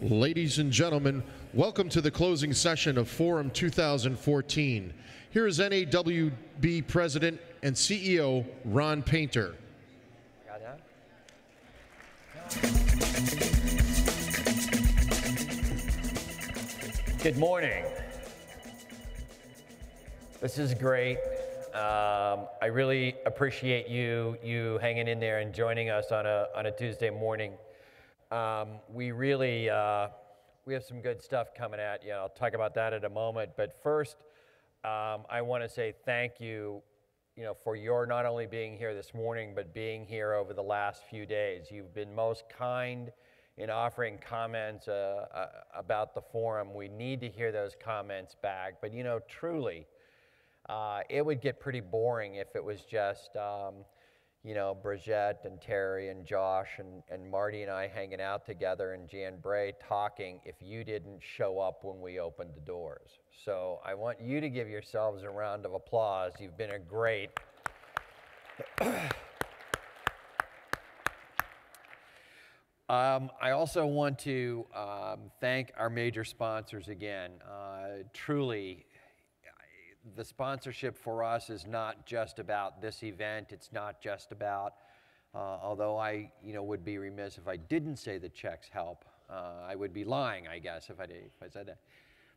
Ladies and gentlemen, welcome to the closing session of Forum 2014. Here is NAWB President and CEO Ron Painter. Good morning. This is great. I really appreciate you hanging in there and joining us on a Tuesday morning. We have some good stuff coming at you. I'll talk about that in a moment. But first, I want to say thank you, for your not only being here this morning, but being here over the last few days. You've been most kind in offering comments about the forum. We need to hear those comments back. But truly, it would get pretty boring if it was just Bridgette and Terry and Josh and Marty and I hanging out together and Jan Bray talking if you didn't show up when we opened the doors. So I want you to give yourselves a round of applause. You've been a great. I also want to thank our major sponsors again. Truly, the sponsorship for us is not just about this event. It's not just about, although I would be remiss if I didn't say the checks help. I would be lying, I guess, if I said that.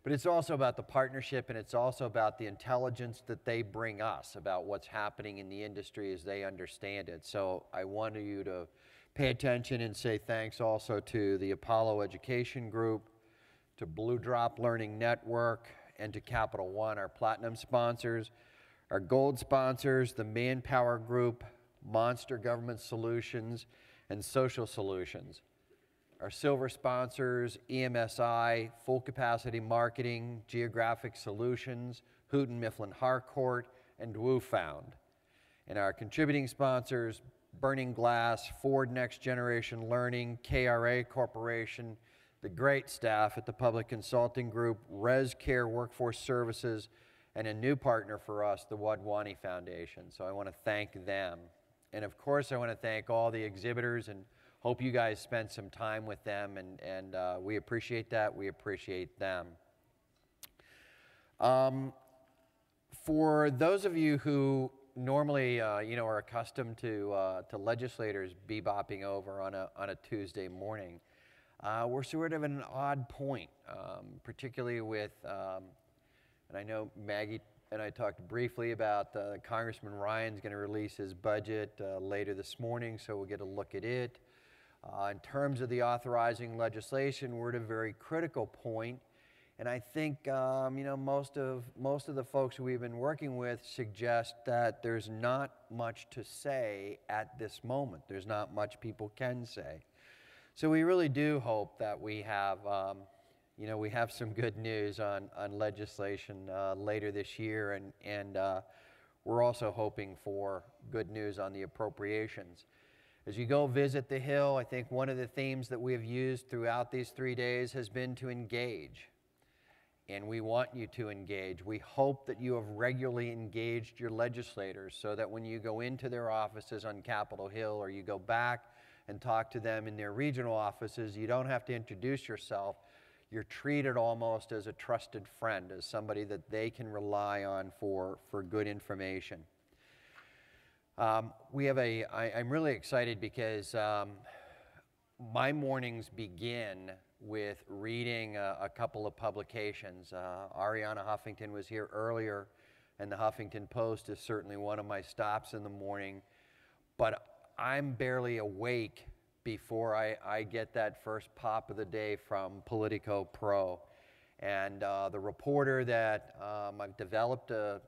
But it's also about the partnership, and it's also about the intelligence that they bring us about what's happening in the industry as they understand it. So I want you to pay attention and say thanks also to the Apollo Education Group, to Blue Drop Learning Network, and to Capital One, our platinum sponsors. Our gold sponsors, the Manpower Group, Monster Government Solutions, and Social Solutions. Our silver sponsors, EMSI, Full Capacity Marketing, Geographic Solutions, Houghton Mifflin Harcourt, and WooFound. And our contributing sponsors, Burning Glass, Ford Next Generation Learning, KRA Corporation, the great staff at the Public Consulting Group, ResCare Workforce Services, and a new partner for us, the Wadhwani Foundation. So I want to thank them. And of course, I want to thank all the exhibitors and hope you guys spent some time with them, and we appreciate that. We appreciate them. For those of you who normally are accustomed to legislators bebopping over on a Tuesday morning, we're sort of at an odd point, particularly with, and I know Maggie and I talked briefly about Congressman Ryan's going to release his budget later this morning, so we'll get a look at it. In terms of the authorizing legislation, we're at a very critical point, and I think most of the folks we've been working with suggest that there's not much to say at this moment. There's not much people can say. So we really do hope that we have, we have some good news on legislation later this year, and we're also hoping for good news on the appropriations. As you go visit the Hill, I think one of the themes that we have used throughout these 3 days has been to engage. And we want you to engage. We hope that you have regularly engaged your legislators so that when you go into their offices on Capitol Hill or you go back and talk to them in their regional offices, you don't have to introduce yourself. You're treated almost as a trusted friend, as somebody that they can rely on for good information. I'm really excited because my mornings begin with reading a couple of publications. Arianna Huffington was here earlier, and the Huffington Post is certainly one of my stops in the morning. But I'm barely awake before I get that first pop of the day from Politico Pro. And the reporter that I've developed a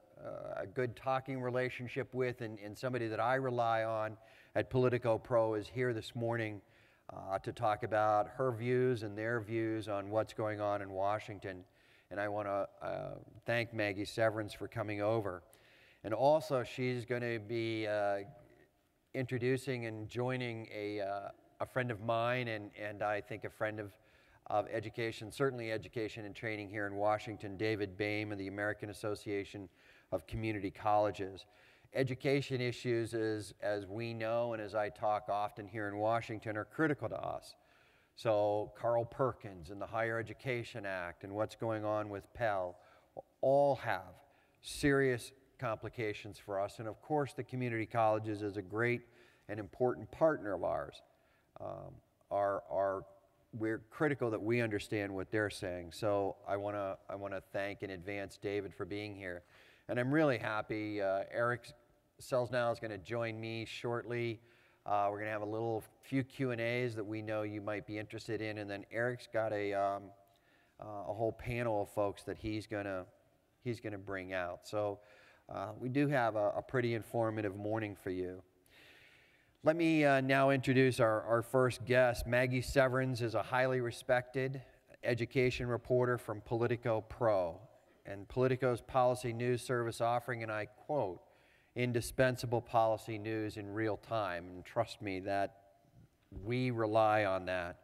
good talking relationship with and somebody that I rely on at Politico Pro is here this morning to talk about her views and their views on what's going on in Washington. And I want to thank Maggie Severance for coming over. And also, she's going to be introducing and joining a friend of mine and I think a friend of education, certainly education and training here in Washington, David Boehm of the American Association of Community Colleges. Education issues, as we know and as I talk often here in Washington, are critical to us. So Carl Perkins and the Higher Education Act and what's going on with Pell all have serious complications for us. And of course, the community colleges is a great and important partner of ours. We're critical that we understand what they're saying. So I want to thank in advance David for being here. And I'm really happy. Eric Selznow is going to join me shortly. We're going to have a few Q&As that we know you might be interested in, and then Eric's got a whole panel of folks that he's going to bring out. So we do have a pretty informative morning for you. Let me now introduce our first guest. Maggie Severance is a highly respected education reporter from Politico Pro, and Politico's policy news service offering, and I quote, indispensable policy news in real time. And trust me, that we rely on that.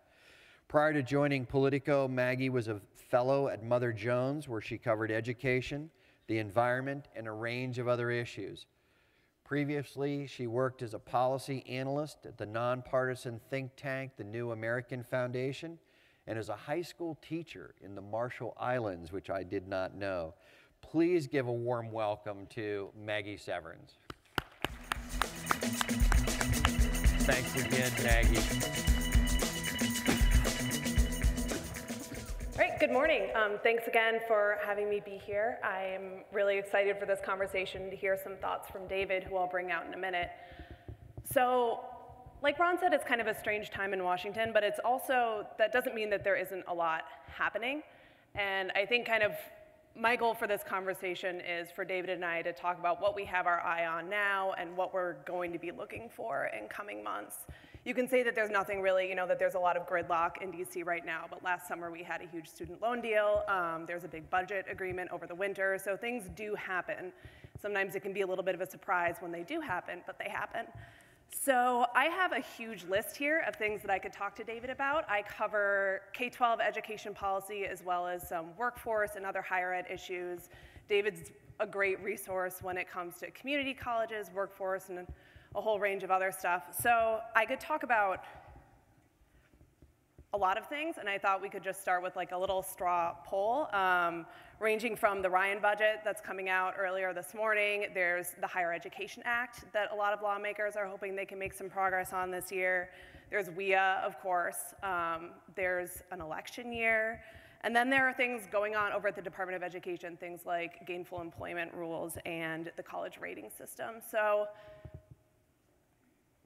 Prior to joining Politico, Maggie was a fellow at Mother Jones, where she covered education, the environment, and a range of other issues. Previously, she worked as a policy analyst at the nonpartisan think tank, the New American Foundation, and as a high school teacher in the Marshall Islands, which I did not know. Please give a warm welcome to Maggie Severance. Thanks again, Maggie. All right, good morning. Thanks again for having me be here. I'm really excited for this conversation to hear some thoughts from David, who I'll bring out in a minute. So, like Ron said, it's kind of a strange time in Washington, but it's also, that doesn't mean that there isn't a lot happening. And I think kind of my goal for this conversation is for David and I to talk about what we have our eye on now and what we're going to be looking for in coming months. You can say that there's nothing really, that there's a lot of gridlock in DC right now, but last summer we had a huge student loan deal. There's a big budget agreement over the winter, so things do happen. Sometimes it can be a little bit of a surprise when they do happen, but they happen. So I have a huge list here of things that I could talk to David about. I cover K-12 education policy as well as some workforce and other higher ed issues. David's a great resource when it comes to community colleges, workforce, and a whole range of other stuff. So I could talk about a lot of things, and I thought we could just start with like a little straw poll, ranging from the Ryan budget that's coming out earlier this morning. There's the Higher Education Act that a lot of lawmakers are hoping they can make some progress on this year. There's WIA, of course. There's an election year. And then there are things going on over at the Department of Education, things like gainful employment rules and the college rating system. So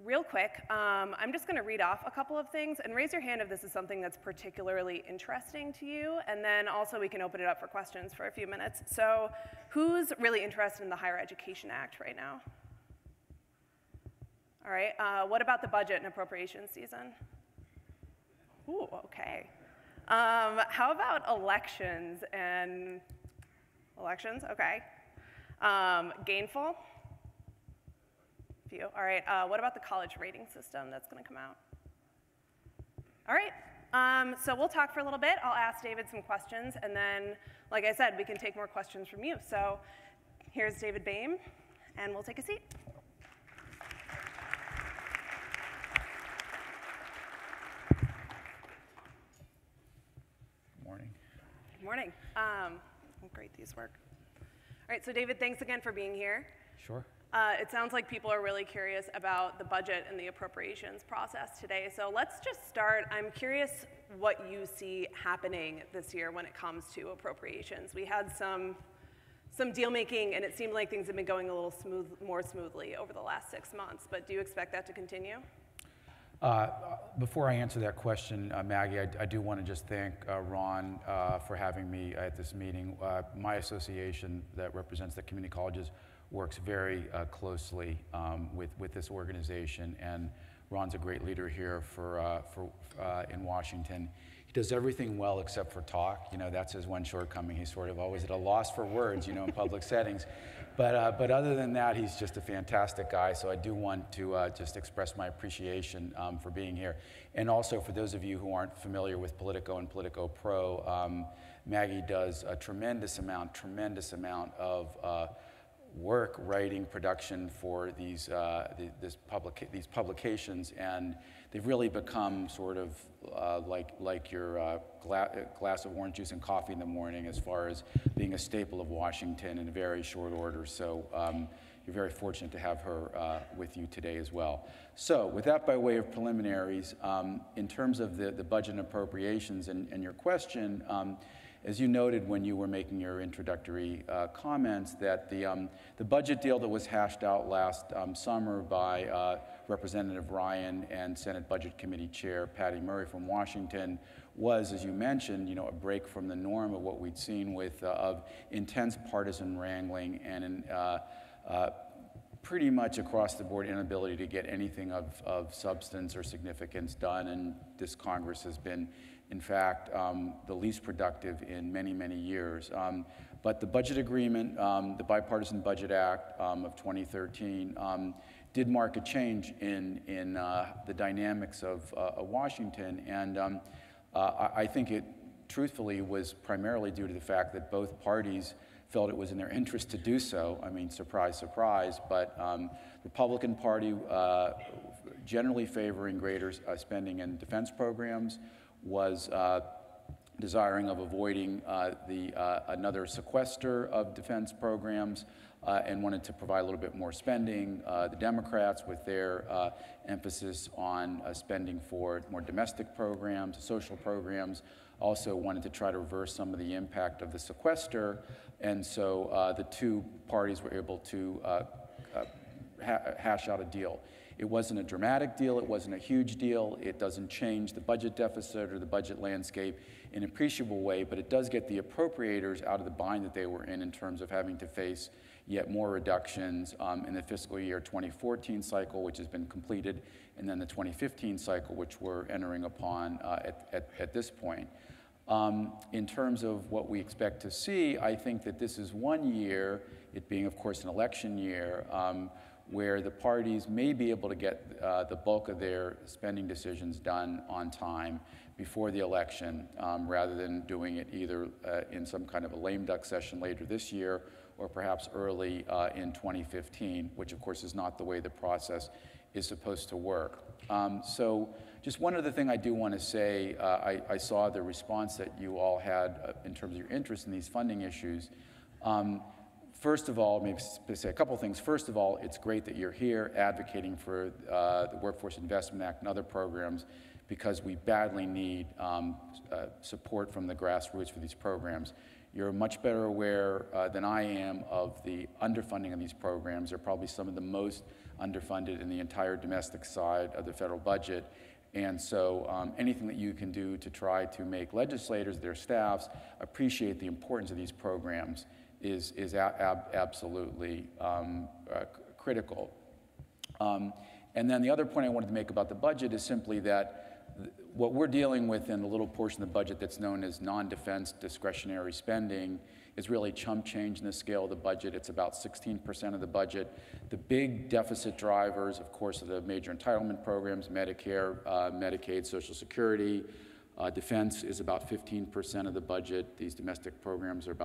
real quick, I'm just going to read off a couple of things, and raise your hand if this is something that's particularly interesting to you, and then also we can open it up for questions for a few minutes. So who's really interested in the Higher Education Act right now? All right, what about the budget and appropriation season? Ooh, okay. How about elections and elections? Okay. Gainful? Few. All right. What about the college rating system that's going to come out? All right. So we'll talk for a little bit. I'll ask David some questions, and then, like I said, we can take more questions from you. So here's David Boehm, and we'll take a seat. morning. Great, these work. All right, so David, thanks again for being here. Sure. It sounds like people are really curious about the budget and the appropriations process today. So let's just start. I'm curious what you see happening this year when it comes to appropriations. We had some deal making, and it seemed like things have been going a little more smoothly over the last 6 months. But do you expect that to continue? Before I answer that question, Maggie, I do want to just thank Ron for having me at this meeting. My association that represents the community colleges works very closely with this organization, and Ron's a great leader here in Washington. He does everything well except for talk. You know, that's his one shortcoming. He's sort of always at a loss for words, you know, in public settings. But other than that, he's just a fantastic guy. So I do want to just express my appreciation for being here. And also for those of you who aren't familiar with Politico and Politico Pro, Maggie does a tremendous amount of work, writing, production for these publications, and they've really become sort of like your glass of orange juice and coffee in the morning as far as being a staple of Washington in a very short order. So you're very fortunate to have her with you today as well. So with that by way of preliminaries, in terms of the budget and appropriations and your question, as you noted when you were making your introductory comments, that the budget deal that was hashed out last summer by Representative Ryan and Senate Budget Committee Chair Patty Murray from Washington was, as you mentioned, you know, a break from the norm of what we'd seen with of intense partisan wrangling and pretty much across the board inability to get anything of substance or significance done. And this Congress has been, in fact, the least productive in many, many years. But the budget agreement, the Bipartisan Budget Act of 2013, did mark a change in the dynamics of Washington. And I think it, truthfully, was primarily due to the fact that both parties felt it was in their interest to do so. I mean, surprise, surprise. But the Republican Party, generally favoring greater spending in defense programs, was desiring of avoiding another sequester of defense programs and wanted to provide a little bit more spending. The Democrats, with their emphasis on spending for more domestic programs, social programs, also wanted to try to reverse some of the impact of the sequester. And so the two parties were able to hash out a deal. It wasn't a dramatic deal, it wasn't a huge deal, it doesn't change the budget deficit or the budget landscape in an appreciable way, but it does get the appropriators out of the bind that they were in terms of having to face yet more reductions in the fiscal year 2014 cycle, which has been completed, and then the 2015 cycle, which we're entering upon at this point. In terms of what we expect to see, I think that this is one year, it being, of course, an election year, where the parties may be able to get the bulk of their spending decisions done on time before the election, rather than doing it either in some kind of a lame duck session later this year or perhaps early in 2015, which of course is not the way the process is supposed to work. So just one other thing I do want to say, I saw the response that you all had in terms of your interest in these funding issues. First of all, maybe say a couple things. First of all, it's great that you're here advocating for the Workforce Investment Act and other programs, because we badly need support from the grassroots for these programs. You're much better aware than I am of the underfunding of these programs. They're probably some of the most underfunded in the entire domestic side of the federal budget. And so anything that you can do to try to make legislators, their staffs, appreciate the importance of these programs is absolutely critical. And then the other point I wanted to make about the budget is simply that what we're dealing with in the little portion of the budget that's known as non-defense discretionary spending is really chump change in the scale of the budget. It's about 16% of the budget. The big deficit drivers, of course, are the major entitlement programs, Medicare, Medicaid, Social Security. Defense is about 15% of the budget. These domestic programs are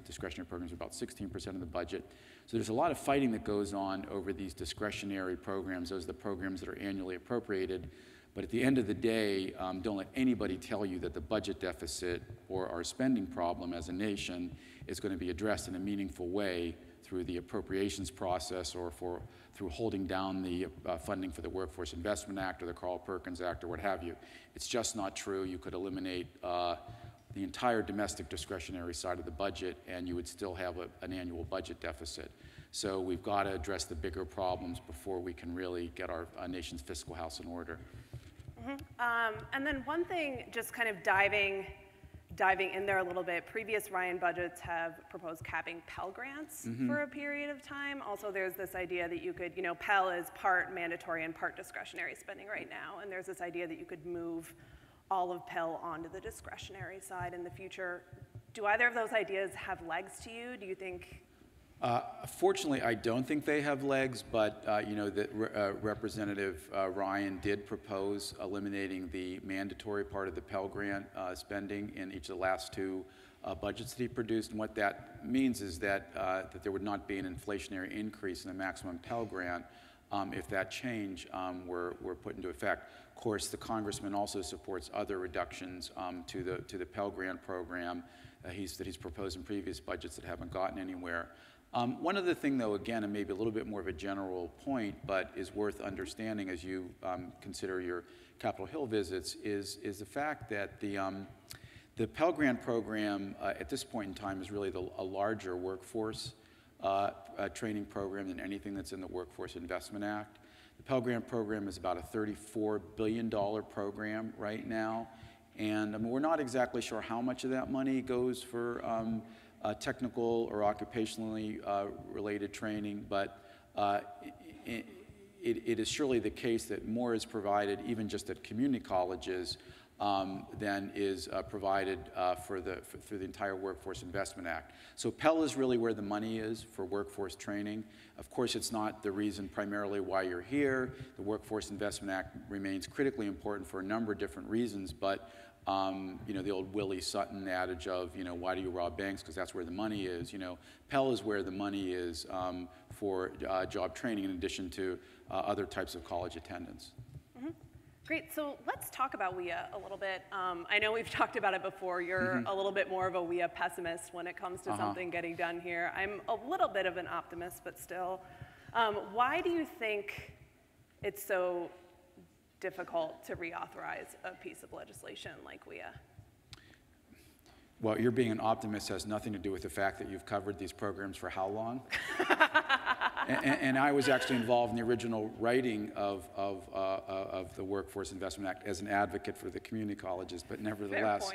discretionary programs are about 16% of the budget. So there's a lot of fighting that goes on over these discretionary programs. Those are the programs that are annually appropriated. But at the end of the day, don't let anybody tell you that the budget deficit or our spending problem as a nation is going to be addressed in a meaningful way through the appropriations process or through holding down the funding for the Workforce Investment Act or the Carl Perkins Act or what have you. It's just not true. You could eliminate the entire domestic discretionary side of the budget and you would still have an annual budget deficit. So we've got to address the bigger problems before we can really get our nation's fiscal house in order. And then one thing, just kind of diving in there a little bit, previous Ryan budgets have proposed capping Pell Grants for a period of time. Also, there's this idea that you could, Pell is part mandatory and part discretionary spending right now, and there's this idea that you could move all of Pell onto the discretionary side in the future. Do either of those ideas have legs to you? Do you think? Fortunately, I don't think they have legs, but Representative Ryan did propose eliminating the mandatory part of the Pell Grant spending in each of the last two budgets that he produced. And what that means is that, that there would not be an inflationary increase in the maximum Pell Grant if that change were put into effect. Of course, the congressman also supports other reductions to the Pell Grant program that he's proposed in previous budgets that haven't gotten anywhere. One other thing, though, again, and maybe a little bit more of a general point, but is worth understanding as you consider your Capitol Hill visits, is the fact that the Pell Grant program at this point in time is really a larger workforce training program than anything that's in the Workforce Investment Act. The Pell Grant program is about a $34 billion program right now, and we're not exactly sure how much of that money goes for technical or occupationally related training, but it is surely the case that more is provided even just at community colleges than is provided through the entire Workforce Investment Act. So Pell is really where the money is for workforce training. Of course, it's not the reason primarily why you're here. The Workforce Investment Act remains critically important for a number of different reasons, but the old Willie Sutton adage of, why do you rob banks? Because that's where the money is. Pell is where the money is for job training in addition to other types of college attendance. Great, so let's talk about WIA a little bit. I know we've talked about it before. You're a little bit more of a WIA pessimist when it comes to something getting done here. I'm a little bit of an optimist, but still. Why do you think it's so difficult to reauthorize a piece of legislation like WIA? Well, you're being an optimist has nothing to do with the fact that you've covered these programs for how long? and I was actually involved in the original writing of the Workforce Investment Act as an advocate for the community colleges, but nevertheless.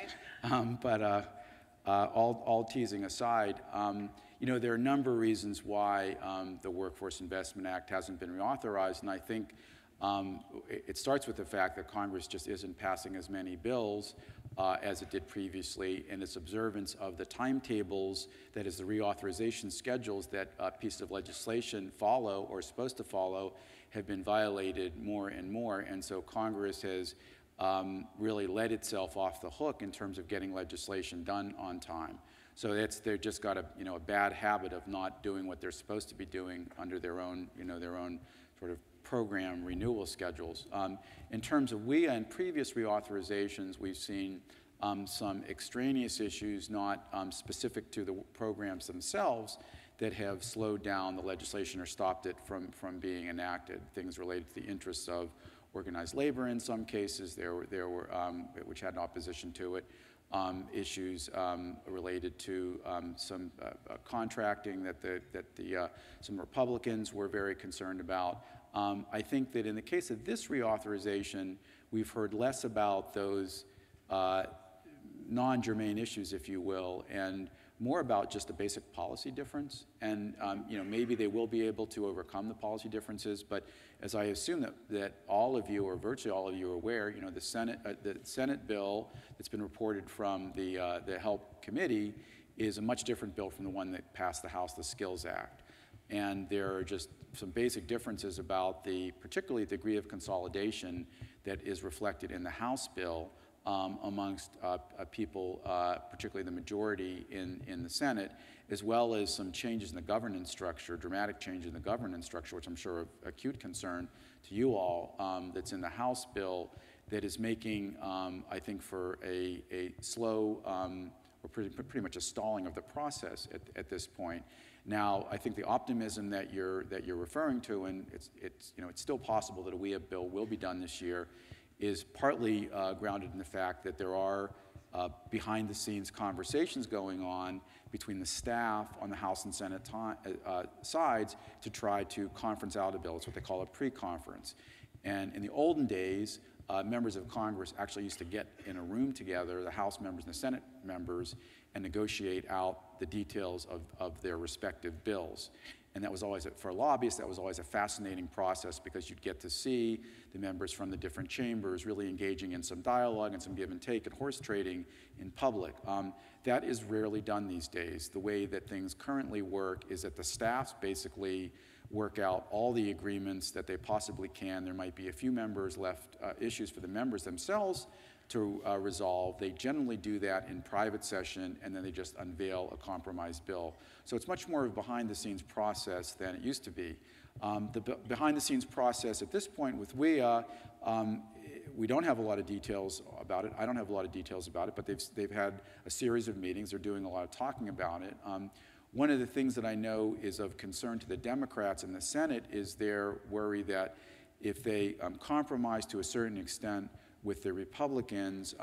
All teasing aside, there are a number of reasons why the Workforce Investment Act hasn't been reauthorized, and I think it starts with the fact that Congress just isn't passing as many bills as it did previously, and its observance of the timetables, that is the reauthorization schedules that pieces of legislation follow or are supposed to follow, have been violated more and more. And so Congress has really let itself off the hook in terms of getting legislation done on time. So they've just got a bad habit of not doing what they're supposed to be doing under their own sort of program renewal schedules. In terms of WIA and previous reauthorizations, we've seen some extraneous issues not specific to the programs themselves that have slowed down the legislation or stopped it from being enacted. Things related to the interests of organized labor in some cases, there were which had an opposition to it. Issues related to some contracting that some Republicans were very concerned about. I think that in the case of this reauthorization, we've heard less about those non-germane issues, if you will, and more about just a basic policy difference. And maybe they will be able to overcome the policy differences, but as I assume that all of you, or virtually all of you, are aware, the Senate bill that's been reported from the HELP committee is a much different bill from the one that passed the House, the Skills Act. And there are just some basic differences about particularly the degree of consolidation that is reflected in the House bill amongst people, particularly the majority in the Senate, as well as some changes in the governance structure, dramatic change in the governance structure, which I'm sure are of acute concern to you all, that's in the House bill that is making, I think, for a slow or pretty much a stalling of the process at this point. Now, I think the optimism that you're referring to, and it's still possible that a WEA bill will be done this year, is partly grounded in the fact that there are behind-the-scenes conversations going on between the staff on the House and Senate sides to try to conference out a bill. It's what they call a pre-conference. And in the olden days, members of Congress actually used to get in a room together, the House members and the Senate members, and negotiate out the details of their respective bills. And that was always, for lobbyists, that was always a fascinating process because you'd get to see the members from the different chambers really engaging in some dialogue and some give and take and horse trading in public. That is rarely done these days. The way that things currently work is that the staffs basically work out all the agreements that they possibly can. There might be a few members left, issues for the members themselves to resolve. They generally do that in private session, and then they just unveil a compromise bill. So it's much more of a behind-the-scenes process than it used to be. The behind-the-scenes process at this point with WEA, we don't have a lot of details about it. I don't have a lot of details about it, but they've had a series of meetings. They're doing a lot of talking about it. One of the things that I know is of concern to the Democrats in the Senate is their worry that if they compromise to a certain extent with the Republicans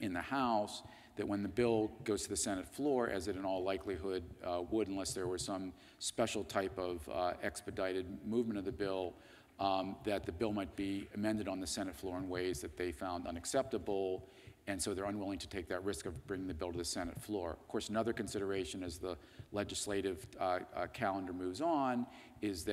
in the House, that when the bill goes to the Senate floor, as it in all likelihood would unless there were some special type of expedited movement of the bill, that the bill might be amended on the Senate floor in ways that they found unacceptable, and so they're unwilling to take that risk of bringing the bill to the Senate floor. Of course, another consideration as the legislative calendar moves on is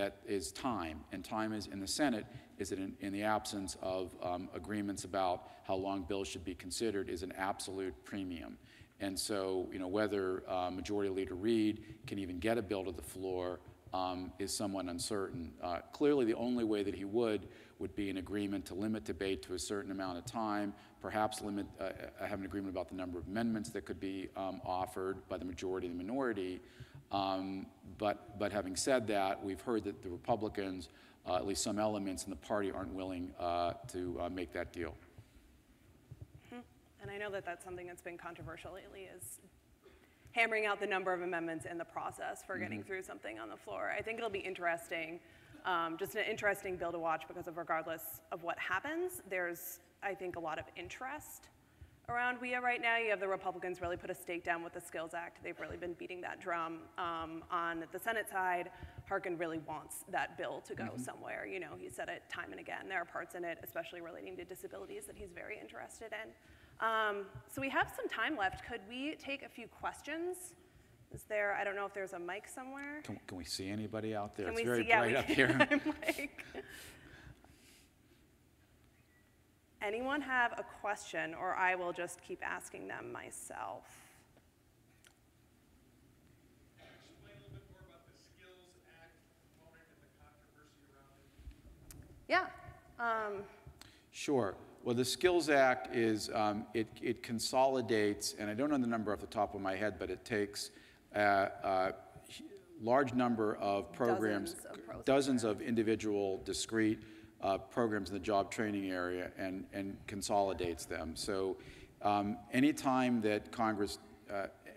time, and time is in the Senate is that in the absence of agreements about how long bills should be considered is an absolute premium. And so, whether Majority Leader Reid can even get a bill to the floor is somewhat uncertain. Clearly, the only way that he would be an agreement to limit debate to a certain amount of time, perhaps have an agreement about the number of amendments that could be offered by the majority and the minority. But having said that, we've heard that the Republicans, at least some elements in the party, aren't willing to make that deal. And I know that that's something that's been controversial lately, is hammering out the number of amendments in the process for getting through something on the floor. I think it'll be interesting, just an interesting bill to watch because regardless of what happens, there's, I think, a lot of interest around WEA right now. You have the Republicans really put a stake down with the Skills Act. They've really been beating that drum. On the Senate side, Harkin really wants that bill to go somewhere. He said it time and again. There are parts in it, especially relating to disabilities, that he's very interested in. So we have some time left. Could we take a few questions? Is there, I don't know if there's a mic somewhere. Can we see anybody out there? Can It's we very see? Yeah, bright we up can. here. I'm like, anyone have a question, or I will just keep asking them myself. Explain a little bit more about the Skills Act component and the controversy around it. Yeah. Sure. Well, the Skills Act is, it consolidates, and I don't know the number off the top of my head, but it takes a large number of programs, dozens of individual discrete programs in the job training area and consolidates them. So anytime that Congress,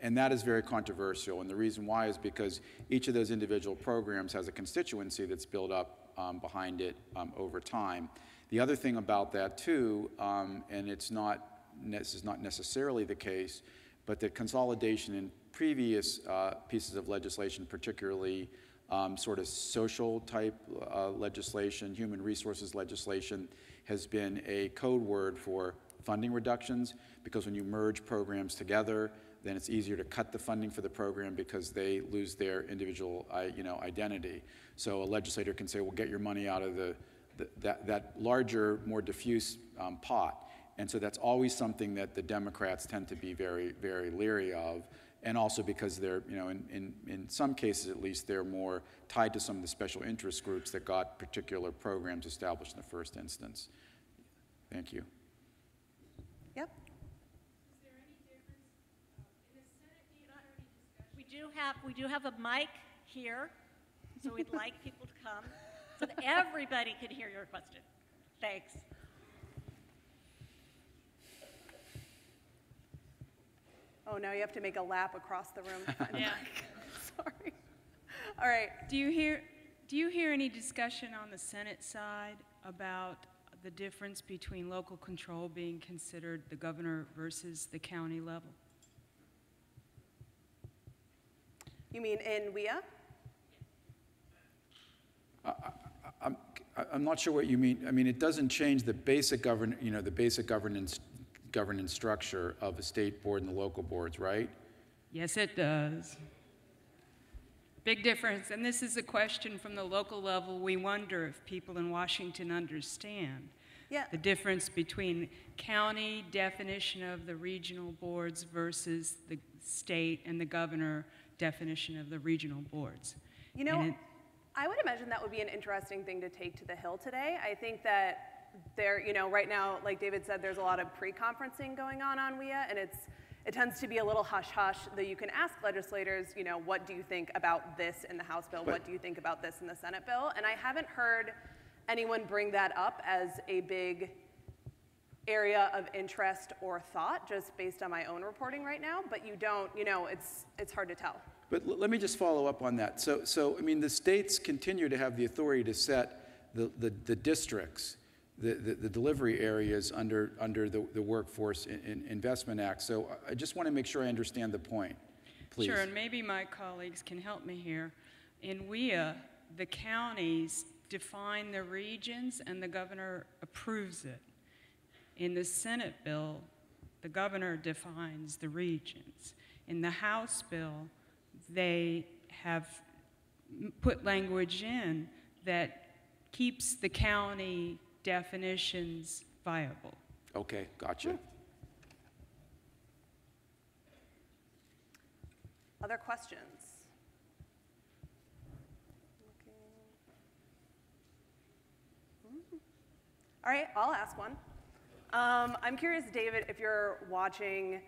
and that is very controversial, and the reason why is because each of those individual programs has a constituency that's built up behind it over time. The other thing about that too, and this is not necessarily the case, but that consolidation in previous pieces of legislation, particularly sort of social type legislation, human resources legislation, has been a code word for funding reductions, because when you merge programs together, then it's easier to cut the funding for the program because they lose their individual identity. So a legislator can say, well, get your money out of that larger, more diffuse pot. And so that's always something that the Democrats tend to be very, very leery of. And also because they're, in some cases at least, they're more tied to some of the special interest groups that got particular programs established in the first instance. Thank you. do have a mic here, so we'd like people to come so that everybody can hear your question. Thanks. Oh, now you have to make a lap across the room to find the Yeah. mic. Sorry. All right. Do you hear any discussion on the Senate side about the difference between local control being considered the governor versus the county level? You mean in WIA? I'm not sure what you mean. I mean, it doesn't change the basic governance structure of the state board and the local boards, right? Yes, it does. Big difference. And this is a question from the local level. We wonder if people in Washington understand the difference between county definition of the regional boards versus the state and the governor definition of the regional boards. You know, I would imagine that would be an interesting thing to take to the Hill today. I think that there, you know, right now, like David said, there's a lot of pre-conferencing going on WIA, and it tends to be a little hush-hush that you can ask legislators, you know, what do you think about this in the House bill? What do you think about this in the Senate bill? And I haven't heard anyone bring that up as a big area of interest or thought, just based on my own reporting right now, but you don't, you know, it's hard to tell. But let me just follow up on that. So I mean, the states continue to have the authority to set the districts, the delivery areas under the Workforce Investment Act. So I just want to make sure I understand the point, please. Sure, and maybe my colleagues can help me here. In WIA, the counties define the regions and the governor approves it. In the Senate bill, the governor defines the regions. In the House bill, they have put language in that keeps the county definitions viable. Okay, gotcha. Other questions? All right, I'll ask one. I'm curious, David, if you're watching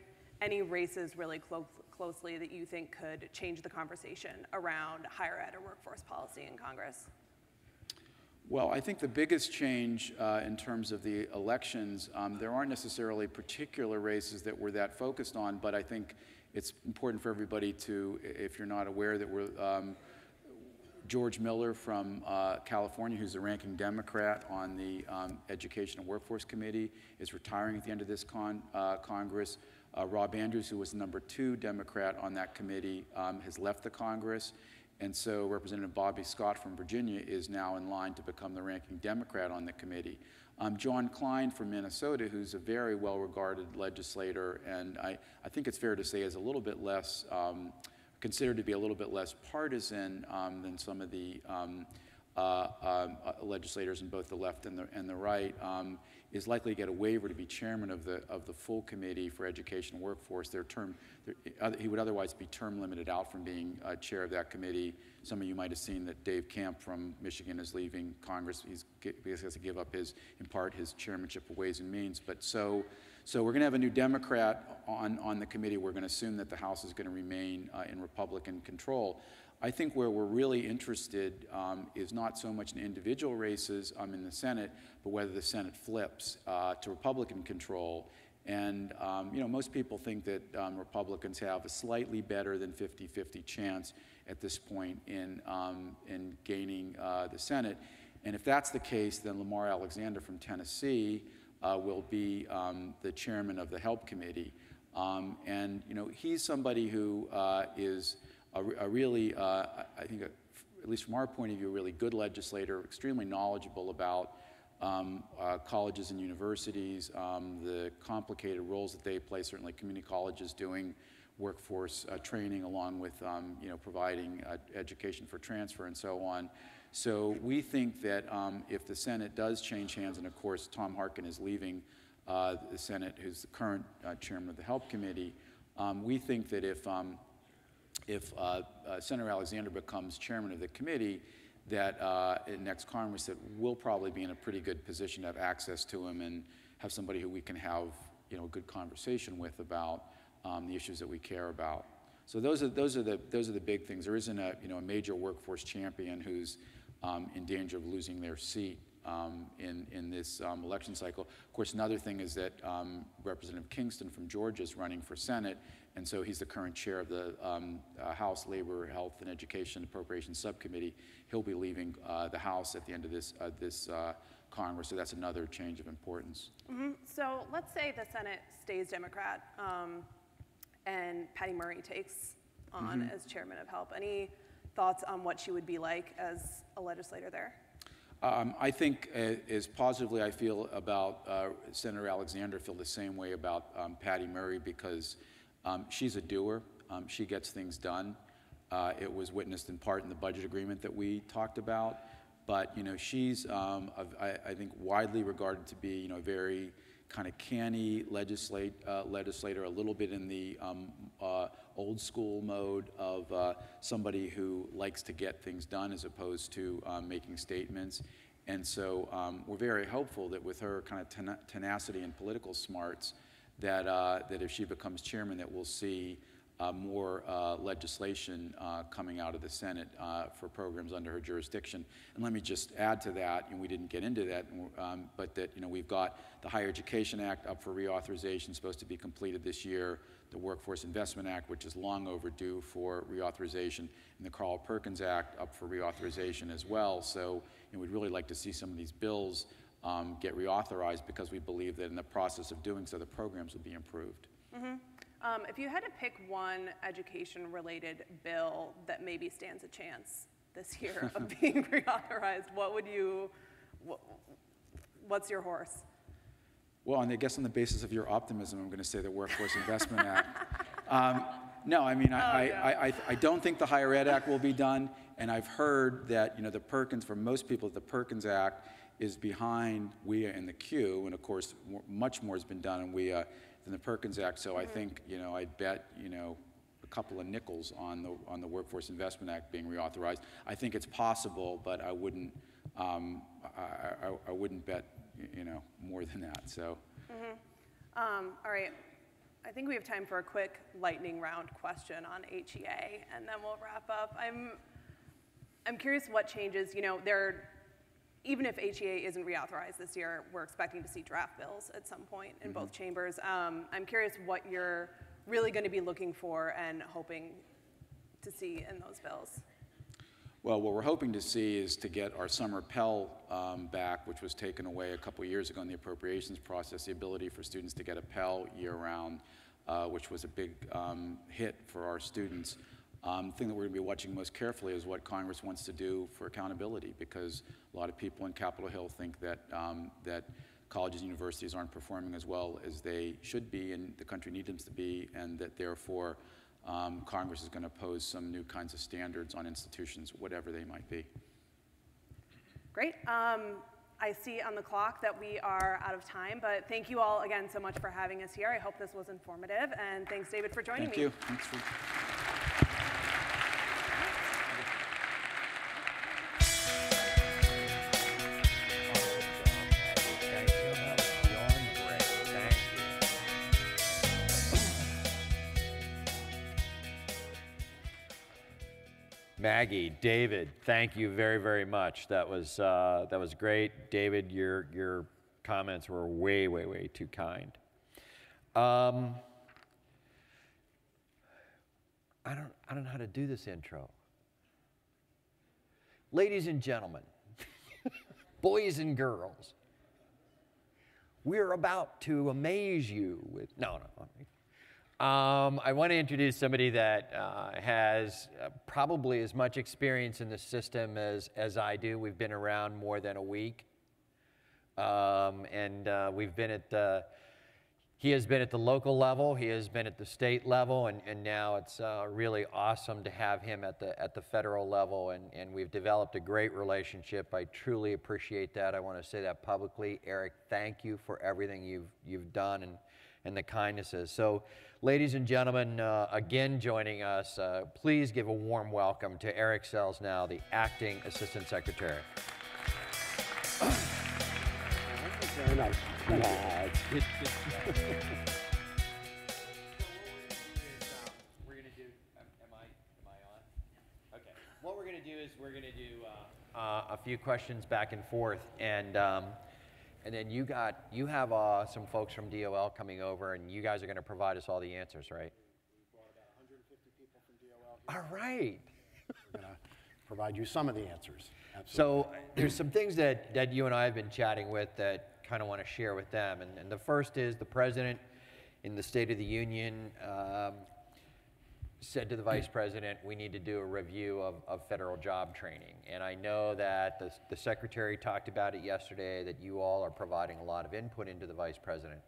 any races really closely that you think could change the conversation around higher ed or workforce policy in Congress? Well, I think the biggest change in terms of the elections, there aren't necessarily particular races that we're that focused on, but I think it's important for everybody to, if you're not aware, that we're George Miller from California, who's the ranking Democrat on the Education and Workforce Committee, is retiring at the end of this Congress. Rob Andrews, who was the #2 Democrat on that committee, has left the Congress. And so Representative Bobby Scott from Virginia is now in line to become the ranking Democrat on the committee. John Klein from Minnesota, who's a very well-regarded legislator, and I think it's fair to say is a little bit less, considered to be a little bit less partisan than some of the legislators in both the left and the right, is likely to get a waiver to be chairman of the full committee for education and workforce. He would otherwise be term limited out from being chair of that committee. Some of you might have seen that Dave Camp from Michigan is leaving Congress. He has to give up in part his chairmanship of Ways and Means. But so we're going to have a new Democrat on the committee. We're going to assume that the House is going to remain in Republican control. I think where we're really interested is not so much in individual races in the Senate, but whether the Senate flips to Republican control. And you know, most people think that Republicans have a slightly better than 50-50 chance at this point in gaining the Senate. And if that's the case, then Lamar Alexander from Tennessee will be the chairman of the HELP Committee. And you know, he's somebody who is a really, I think, at least from our point of view, a really good legislator, extremely knowledgeable about colleges and universities, the complicated roles that they play, certainly community colleges doing workforce training along with you know, providing education for transfer and so on. So we think that if the Senate does change hands, and of course Tom Harkin is leaving the Senate, who's the current chairman of the HELP Committee, we think that if Senator Alexander becomes chairman of the committee, that in next Congress, that we'll probably be in a pretty good position to have access to him and have somebody who we can have, you know, a good conversation with about the issues that we care about. So those are the big things. There isn't a major workforce champion who's in danger of losing their seat in this election cycle. Of course, another thing is that Representative Kingston from Georgia is running for Senate, and so he's the current chair of the House Labor, Health, and Education Appropriations Subcommittee. He'll be leaving the House at the end of this Congress, so that's another change of importance. So let's say the Senate stays Democrat and Patty Murray takes on as chairman of HELP. Any thoughts on what she would be like as a legislator there? I think as positively I feel about Senator Alexander, I feel the same way about Patty Murray, because she's a doer. She gets things done. It was witnessed in part in the budget agreement that we talked about. But she's, I think, widely regarded to be, a very kind of canny legislator, a little bit in the old school mode of somebody who likes to get things done as opposed to making statements. And so we're very hopeful that with her kind of tenacity and political smarts, that if she becomes chairman, that we'll see more legislation coming out of the Senate for programs under her jurisdiction. And let me just add to that, and we didn't get into that, but that we've got the Higher Education Act up for reauthorization, supposed to be completed this year, the Workforce Investment Act, which is long overdue for reauthorization, and the Carl Perkins Act up for reauthorization as well. So we'd really like to see some of these bills get reauthorized, because we believe that in the process of doing so, the programs will be improved. If you had to pick one education-related bill that maybe stands a chance this year of being reauthorized, what's your horse? Well, and I guess on the basis of your optimism, I'm going to say the Workforce Investment Act. No, I mean, I don't think the Higher Ed Act will be done, and I've heard that the Perkins, for most people, the Perkins Act is behind WIA in the queue, and of course, much more has been done in WIA than the Perkins Act. So I think I'd bet a couple of nickels on the Workforce Investment Act being reauthorized. I think it's possible, but I wouldn't I wouldn't bet more than that. So. All right. I think we have time for a quick lightning round question on HEA, and then we'll wrap up. I'm curious what changes. Even if HEA isn't reauthorized this year, we're expecting to see draft bills at some point in both chambers. I'm curious what you're really going to be looking for and hoping to see in those bills. Well, what we're hoping to see is to get our summer Pell back, which was taken away a couple years ago in the appropriations process, the ability for students to get a Pell year-round, which was a big hit for our students. The thing that we're going to be watching most carefully is what Congress wants to do for accountability, because a lot of people in Capitol Hill think that that colleges and universities aren't performing as well as they should be and the country needs them to be, and that therefore Congress is going to pose some new kinds of standards on institutions, whatever they might be. Great. I see on the clock that we are out of time, but thank you all again so much for having us here. I hope this was informative, and thanks, David, for joining me. Thank you. Thanks for Maggie, David, thank you very, very much. That was great. David, your comments were way, way, way too kind. I don't know how to do this intro. Ladies and gentlemen, boys and girls, we're about to amaze you with, no. I want to introduce somebody that has probably as much experience in the system as I do. We've been around more than a week. We've been at he has been at the local level, he has been at the state level, and now it's really awesome to have him at the federal level, and we've developed a great relationship. I truly appreciate that. I want to say that publicly. Eric, thank you for everything you've done and the kindnesses. So, ladies and gentlemen, again joining us, please give a warm welcome to Eric Selznow, the Acting Assistant Secretary. Very nice. We're going to do to do is we're going to do a few questions back and forth, and then you have some folks from DOL coming over, and you guys are going to provide us all the answers, right? We brought about 150 people from DOL here. All right. We're going to provide you some of the answers. Absolutely. So there's some things that you and I have been chatting with that kind of want to share with them, and the first is the president in the State of the Union said to the vice president, we need to do a review of federal job training. And I know that the secretary talked about it yesterday, that you all are providing a lot of input into the vice president.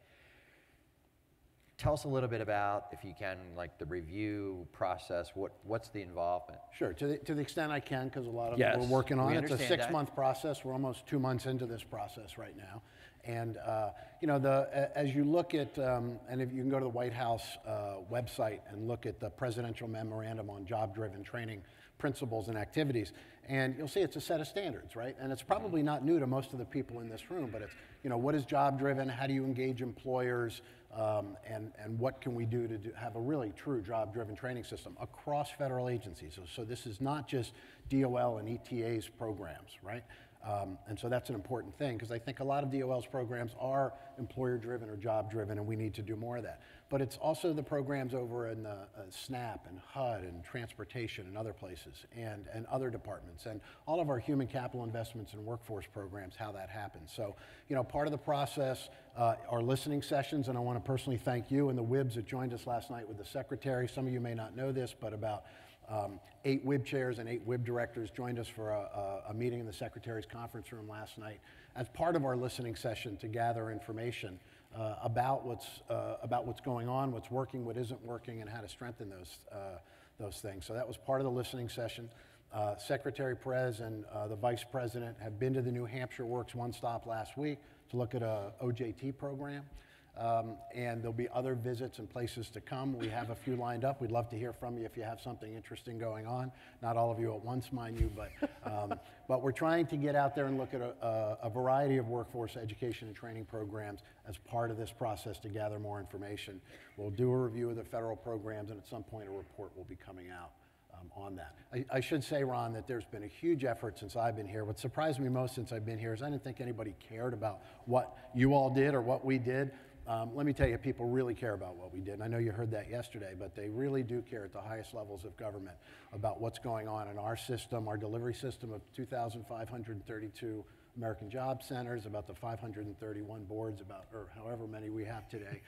Tell us a little bit about, if you can, like the review process, what's the involvement? Sure, to the extent I can, because a lot of Yes, it we're working on. we It's a understand that. 6-month process. We're almost 2 months into this process right now. And, you know, as you look at, and if you can go to the White House website and look at the presidential memorandum on job-driven training principles and activities, and you'll see it's a set of standards, right? And it's probably not new to most of the people in this room, but it's, you know, what is job-driven? How do you engage employers? And what can we do to have a really true job-driven training system across federal agencies? So this is not just DOL and ETA's programs, right? And so that's an important thing, because I think a lot of DOL's programs are employer-driven or job-driven, and we need to do more of that. But it's also the programs over in SNAP and HUD and transportation and other places and other departments, and all of our human capital investments and workforce programs, how that happens. So, you know, part of the process are listening sessions, and I want to personally thank you and the WIBs that joined us last night with the secretary. Some of you may not know this, but about 8 WIB chairs and 8 WIB directors joined us for a meeting in the Secretary's conference room last night as part of our listening session to gather information about what's going on, what's working, what isn't working, and how to strengthen those things. So that was part of the listening session. Secretary Perez and the Vice President have been to the New Hampshire Works One Stop last week to look at a OJT program. And there'll be other visits and places to come. We have a few lined up. We'd love to hear from you if you have something interesting going on. Not all of you at once, mind you, but we're trying to get out there and look at a variety of workforce education and training programs as part of this process to gather more information. We'll do a review of the federal programs, and at some point a report will be coming out on that. I should say, Ron, that there's been a huge effort since I've been here. What surprised me most since I've been here is I didn't think anybody cared about what you all did or what we did. Let me tell you, people really care about what we did. And I know you heard that yesterday, but they really do care at the highest levels of government about what's going on in our system, our delivery system of 2,532 American Job Centers, about the 531 boards, or however many we have today.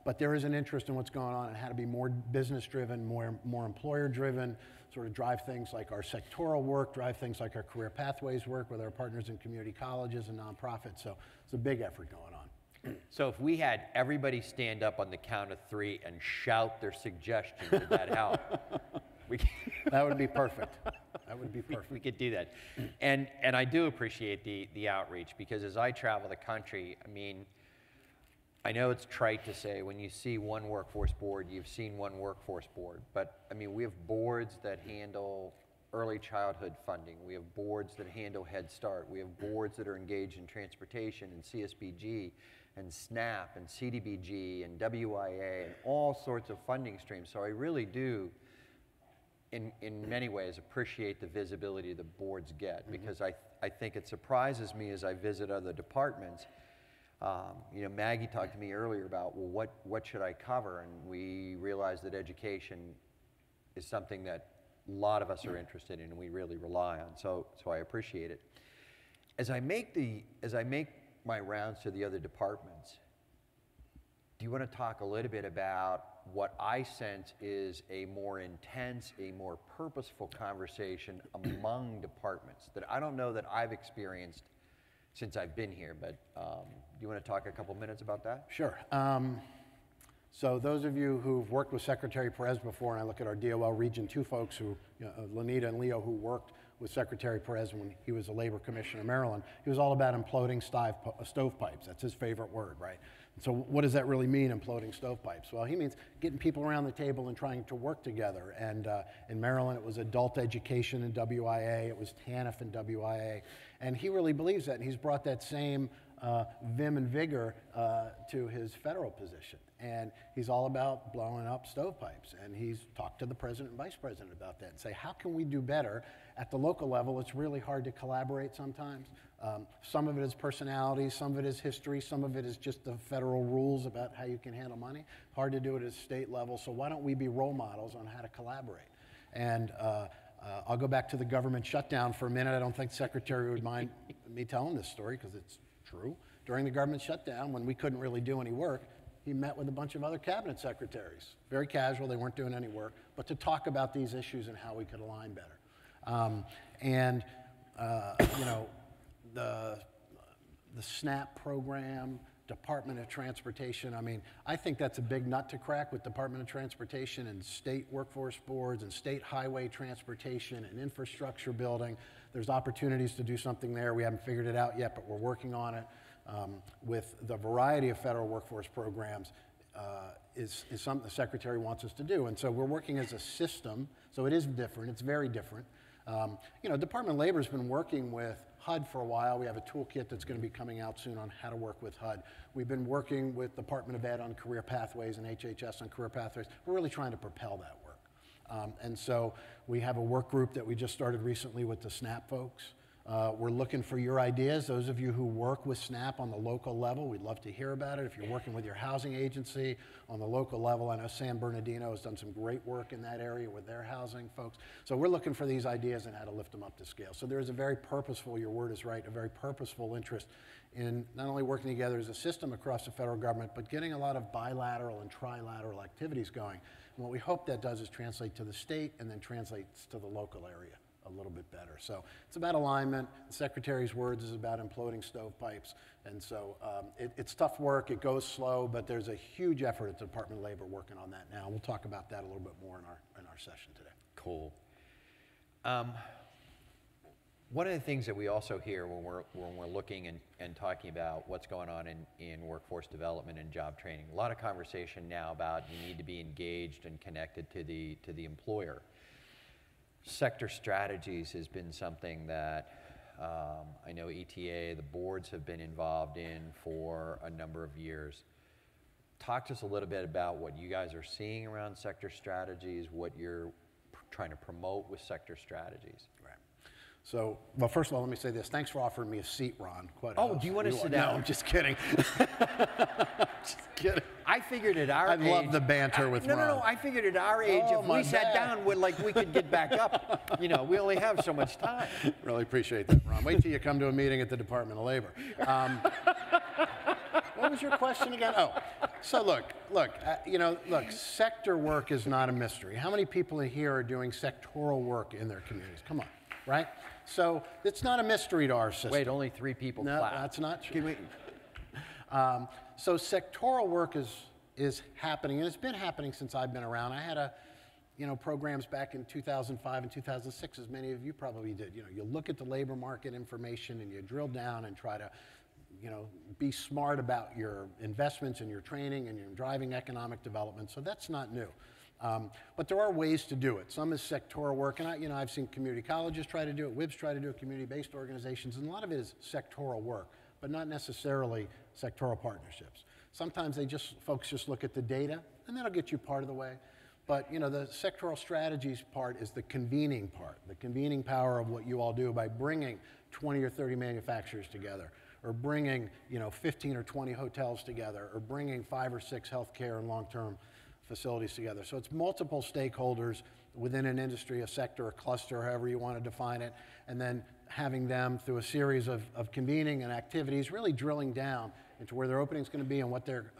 But there is an interest in what's going on and how to be more business-driven, more employer-driven, sort of drive things like our sectoral work, drive things like our career pathways work with our partners in community colleges and nonprofits. So it's a big effort going on. So if we had everybody stand up on the count of 3 and shout their suggestions, would that help? That would be perfect. That would be perfect. We could do that. And I do appreciate the outreach, because as I travel the country, I mean, I know it's trite to say when you see one workforce board, you've seen one workforce board. But I mean, we have boards that handle early childhood funding. We have boards that handle Head Start. We have boards that are engaged in transportation and CSBG and SNAP and CDBG and WIA and all sorts of funding streams. So I really do, in many ways, appreciate the visibility the boards get, because I think it surprises me as I visit other departments. You know, Maggie talked to me earlier about, well, what should I cover? And we realized that education is something that a lot of us are interested in and we really rely on. So I appreciate it. As I make my rounds to the other departments, do you want to talk a little bit about what I sense is a more intense, a more purposeful conversation among departments that I don't know that I've experienced since I've been here, but do you want to talk a couple minutes about that? Sure. So those of you who've worked with Secretary Perez before, and I look at our DOL Region 2 folks who, you know, Lanita and Leo, who worked with Secretary Perez when he was a labor commissioner in Maryland, he was all about imploding stovepipes. That's his favorite word, right? So what does that really mean, imploding stovepipes? Well, he means getting people around the table and trying to work together. And in Maryland, it was adult education in WIA, it was TANF in WIA. And he really believes that, and he's brought that same vim and vigor to his federal position. And he's all about blowing up stovepipes. And he's talked to the president and vice president about that and say, how can we do better? At the local level, it's really hard to collaborate sometimes. Some of it is personality, some of it is history, some of it is just the federal rules about how you can handle money. Hard to do it at state level, so why don't we be role models on how to collaborate? And I'll go back to the government shutdown for a minute. I don't think the Secretary would mind me telling this story because it's true. During the government shutdown, when we couldn't really do any work, he met with a bunch of other cabinet secretaries. Very casual, they weren't doing any work, but to talk about these issues and how we could align better. You know, the SNAP program, Department of Transportation, I mean, I think that's a big nut to crack with Department of Transportation and state workforce boards and state highway transportation and infrastructure building. There's opportunities to do something there. We haven't figured it out yet, but we're working on it. With the variety of federal workforce programs is something the Secretary wants us to do. And so we're working as a system, so it is different, it's very different. You know, Department of Labor has been working with HUD for a while. We have a toolkit that's going to be coming out soon on how to work with HUD. We've been working with Department of Ed on career pathways and HHS on career pathways. We're really trying to propel that work. And so we have a work group that we just started recently with the SNAP folks. We're looking for your ideas. Those of you who work with SNAP on the local level, we'd love to hear about it. If you're working with your housing agency on the local level, I know San Bernardino has done some great work in that area with their housing folks. So we're looking for these ideas and how to lift them up to scale. So there is a very purposeful, your word is right, a very purposeful interest in not only working together as a system across the federal government, but getting a lot of bilateral and trilateral activities going. And what we hope that does is translate to the state and then translates to the local area a little bit better. So it's about alignment. The Secretary's words is about imploding stovepipes. And so it's tough work. It goes slow, but there's a huge effort at the Department of Labor working on that now. We'll talk about that a little bit more in our session today. Cool. One of the things that we also hear when we're looking and talking about what's going on in workforce development and job training, a lot of conversation now about you need to be engaged and connected to the employer. Sector strategies has been something that I know ETA, the boards have been involved in for a number of years. Talk to us a little bit about what you guys are seeing around sector strategies, what you're trying to promote with sector strategies. Right. So, well, first of all, let me say this. Thanks for offering me a seat, Ron. Quite oh, do you want to sit down? No, I'm just kidding. Just kidding. I figured at our age... I love the banter with Ron. No, I figured at our age, if we sat down, we could get back up. You know, we only have so much time. Really appreciate that, Ron. Wait till you come to a meeting at the Department of Labor. What was your question again? Oh, so look, sector work is not a mystery. How many people here are doing sectoral work in their communities? Come on, right? So it's not a mystery to our system. Wait, only 3 people clapped. No, that's not true. So sectoral work is happening, and it's been happening since I've been around. I had programs back in 2005 and 2006, as many of you probably did. You know, you look at the labor market information and you drill down and try to, be smart about your investments and your training and your driving economic development. So that's not new. But there are ways to do it. Some is sectoral work, and I've seen community colleges try to do it, WIBs try to do it, community-based organizations, and a lot of it is sectoral work, but not necessarily sectoral partnerships. Sometimes folks just look at the data, and that'll get you part of the way. But the sectoral strategies part is the convening part, the convening power of what you all do by bringing 20 or 30 manufacturers together, or bringing 15 or 20 hotels together, or bringing 5 or 6 healthcare and long-term facilities together. So it's multiple stakeholders within an industry, a sector, a cluster, however you want to define it, and then having them through a series of convening and activities, really drilling down into where their opening is going to be and what their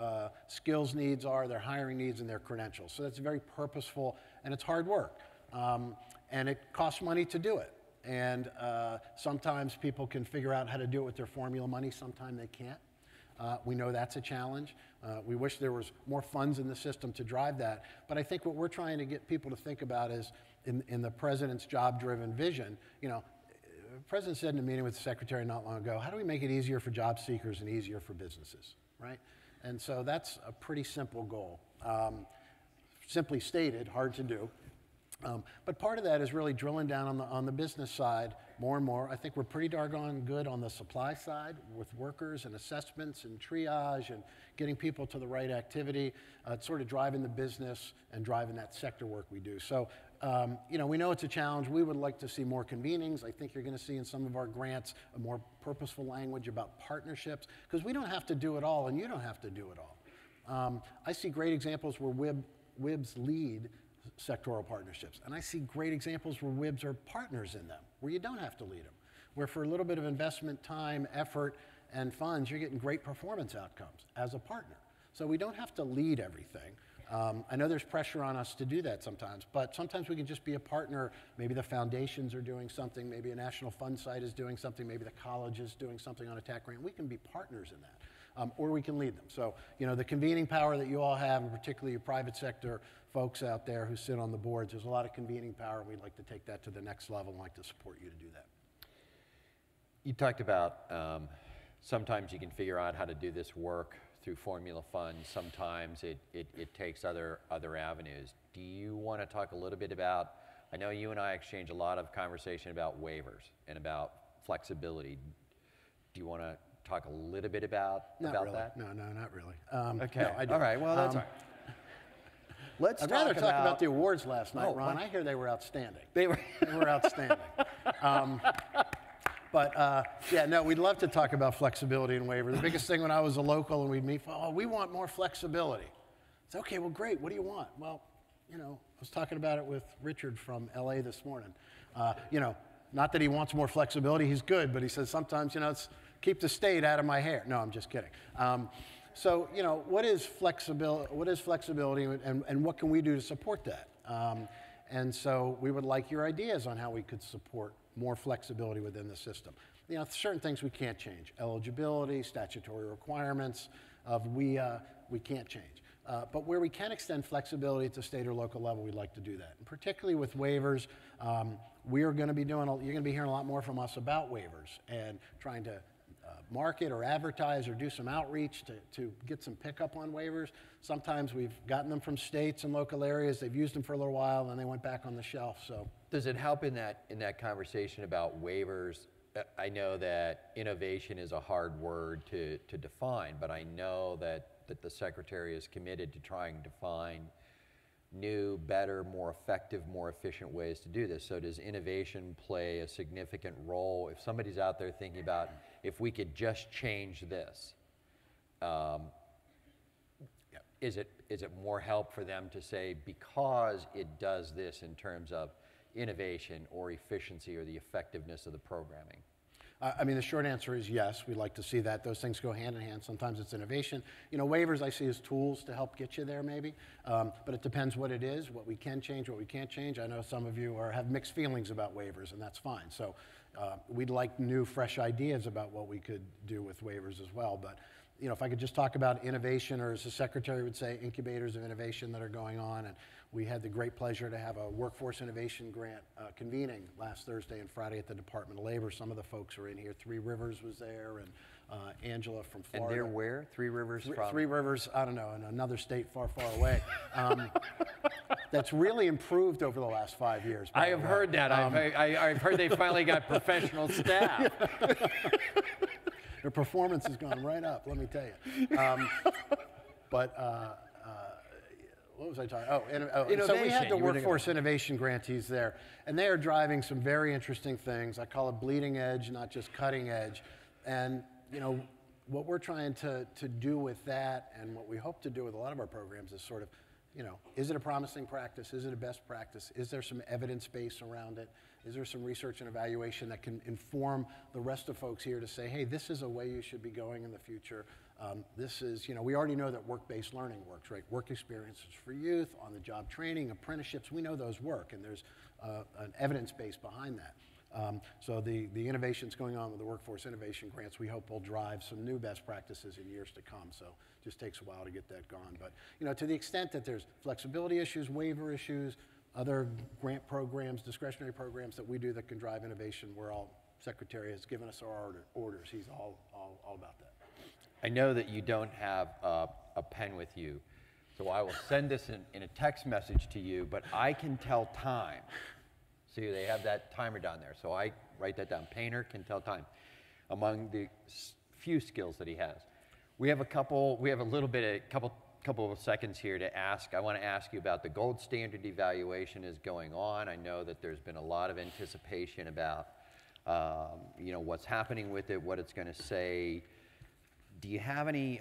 skills needs are, their hiring needs, and their credentials. So that's very purposeful, and it's hard work. And it costs money to do it. And sometimes people can figure out how to do it with their formula money, sometimes they can't. We know that's a challenge. We wish there was more funds in the system to drive that. But I think what we're trying to get people to think about is, in the President's job-driven vision, the President said in a meeting with the Secretary not long ago, how do we make it easier for job seekers and easier for businesses, right? And so that's a pretty simple goal. Simply stated, hard to do. But part of that is really drilling down on the business side more and more. I think we're pretty doggone good on the supply side with workers and assessments and triage and getting people to the right activity. It's sort of driving the business and driving that sector work we do. So, you know, we know it's a challenge. We would like to see more convenings. I think you're going to see in some of our grants a more purposeful language about partnerships, because we don't have to do it all and you don't have to do it all. I see great examples where WIBs lead sectoral partnerships. And I see great examples where WIBs are partners in them, where you don't have to lead them, where for a little bit of investment, time, effort, and funds, you're getting great performance outcomes as a partner. So we don't have to lead everything. I know there's pressure on us to do that sometimes, but sometimes we can just be a partner. Maybe the foundations are doing something, maybe a national fund site is doing something, maybe the college is doing something on a TAC grant. We can be partners in that. Or we can lead them. So, you know, the convening power that you all have, and particularly your private sector folks out there who sit on the boards, there's a lot of convening power, and we'd like to take that to the next level and like to support you to do that. You talked about sometimes you can figure out how to do this work through formula funds. Sometimes it takes other avenues. Do you want to talk a little bit about, I know you and I exchange a lot of conversation about waivers and about flexibility. Do you want to talk a little bit about really. that? No, not really. Okay. No, I don't. All right. Well, that's all right. Let's I'd talk rather talk about the awards last night, Oh, Ron. what? I hear they were outstanding. They were. They were outstanding. Yeah, no, we'd love to talk about flexibility and waiver. The biggest thing when I was a local and we'd meet, oh, we want more flexibility. It's okay, well, great, what do you want? Well, you know, I was talking about it with Richard from LA this morning. You know, not that he wants more flexibility, he's good, but he says sometimes, you know, it's keep the state out of my hair. No, I'm just kidding. So, you know, what is flexibility and what can we do to support that? And so we would like your ideas on how we could support more flexibility within the system. You know, certain things we can't change. Eligibility, statutory requirements we can't change. But where we can extend flexibility at the state or local level, we'd like to do that. And particularly with waivers, you're going to be hearing a lot more from us about waivers and trying to market or advertise or do some outreach to get some pickup on waivers. Sometimes we've gotten them from states and local areas. They've used them for a little while and they went back on the shelf. So Does it help in that conversation about waivers? I know that innovation is a hard word to define, but I know that the Secretary is committed to trying to find new, better, more effective, more efficient ways to do this. So does innovation play a significant role? If somebody's out there thinking about, if we could just change this, is it more help for them to say, because it does this in terms of innovation or efficiency or the effectiveness of the programming? I mean, the short answer is yes. We'd like to see that. Those things go hand in hand. Sometimes it's innovation. You know, waivers I see as tools to help get you there maybe, but it depends what it is, what we can change, what we can't change. I know some of you have mixed feelings about waivers, and that's fine. So we'd like new, fresh ideas about what we could do with waivers as well. But you know, if I could just talk about innovation, or as the Secretary would say, incubators of innovation that are going on. And we had the great pleasure to have a workforce innovation grant convening last Thursday and Friday at the Department of Labor. Some of the folks are in here. Three Rivers was there, and Angela from Florida. And they're where? Three Rivers from? Three Rivers, I don't know, in another state far, far away. That's really improved over the last 5 years. I have heard that. I've heard they finally got professional staff. Their performance has gone right up, let me tell you. What was I talking? Innovation. So we had the Workforce Innovation Grantees there, and they are driving some very interesting things. I call it bleeding edge, not just cutting edge. And you know, what we're trying to do with that, and what we hope to do with a lot of our programs, is sort of, you know, is it a promising practice? Is it a best practice? Is there some evidence base around it? Is there some research and evaluation that can inform the rest of folks here to say, hey, this is a way you should be going in the future? This is, you know, we already know that work-based learning works, right? Work experiences for youth, on-the-job training, apprenticeships, we know those work, and there's an evidence base behind that. So the innovations going on with the Workforce Innovation Grants, we hope will drive some new best practices in years to come. So it just takes a while to get that gone. But, you know, to the extent that there's flexibility issues, waiver issues, other grant programs, discretionary programs that we do that can drive innovation, Secretary has given us our orders. He's all about that. I know that you don't have a pen with you, So I will send this in a text message to you, but I can tell time. See, they have that timer down there. So I write that down. Painter can tell time, among the few skills that he has. We have a couple of seconds here to ask. I want to ask you about the gold standard evaluation is going on. I know that there's been a lot of anticipation about what's happening with it, what it's going to say. Do you have any,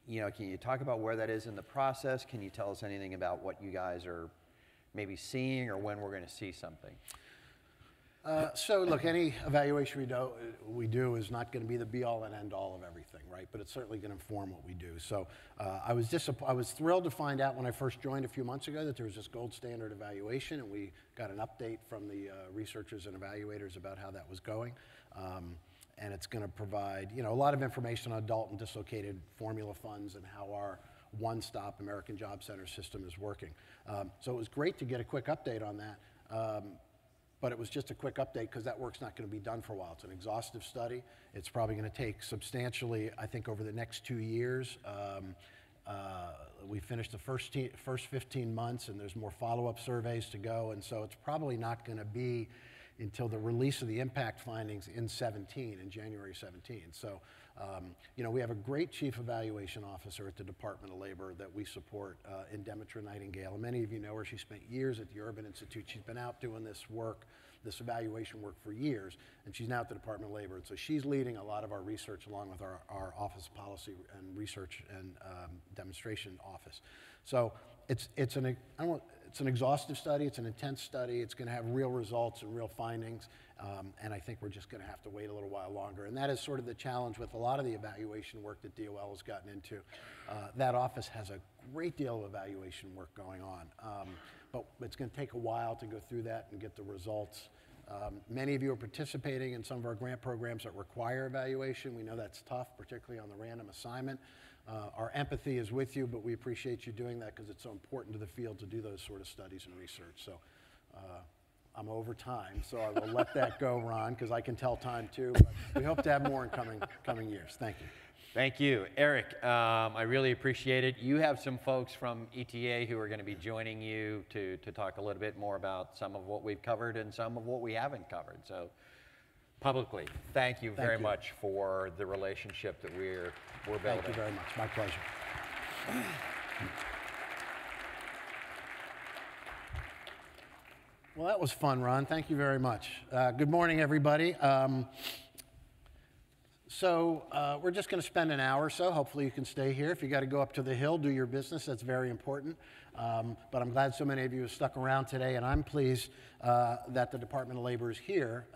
can you talk about where that is in the process? Can you tell us anything about what you guys are maybe seeing or when we're going to see something? So look, any evaluation we do is not going to be the be-all and end-all of everything, right? But it's certainly going to inform what we do. So I was thrilled to find out when I first joined a few months ago that there was this gold standard evaluation, and we got an update from the researchers and evaluators about how that was going. And it's going to provide, a lot of information on adult and dislocated formula funds and how our one-stop American Job Center system is working. So it was great to get a quick update on that. But it was just a quick update because that work's not going to be done for a while. It's an exhaustive study. It's probably going to take substantially, I think, over the next 2 years. We finished the first 15 months, and there's more follow-up surveys to go. And so it's probably not going to be until the release of the impact findings in January 17. So, we have a great chief evaluation officer at the Department of Labor that we support in Demetra Nightingale. And many of you know her. She spent years at the Urban Institute. She's been out doing this work, this evaluation work for years, and she's now at the Department of Labor. And so she's leading a lot of our research along with our Office of Policy and Research and Demonstration Office. So it's an exhaustive study, it's an intense study, it's going to have real results and real findings, and I think we're just going to have to wait a little while longer. And that is sort of the challenge with a lot of the evaluation work that DOL has gotten into. That office has a great deal of evaluation work going on, but it's going to take a while to go through that and get the results. Many of you are participating in some of our grant programs that require evaluation. We know that's tough, particularly on the random assignment. Our empathy is with you, but we appreciate you doing that because it's so important to the field to do those sort of studies and research. So I'm over time, so I will let that go, Ron, because I can tell time too. But we hope to have more in coming years. Thank you. Thank you. Eric, I really appreciate it. You have some folks from ETA who are going to be joining you to talk a little bit more about some of what we've covered and some of what we haven't covered. So publicly, thank you very much for the relationship that we're building. Thank you very much. My pleasure. Well, that was fun, Ron. Thank you very much. Good morning, everybody. So we're just going to spend an hour or so. Hopefully you can stay here. If you got to go up to the Hill, do your business. That's very important. But I'm glad so many of you have stuck around today, and I'm pleased that the Department of Labor is here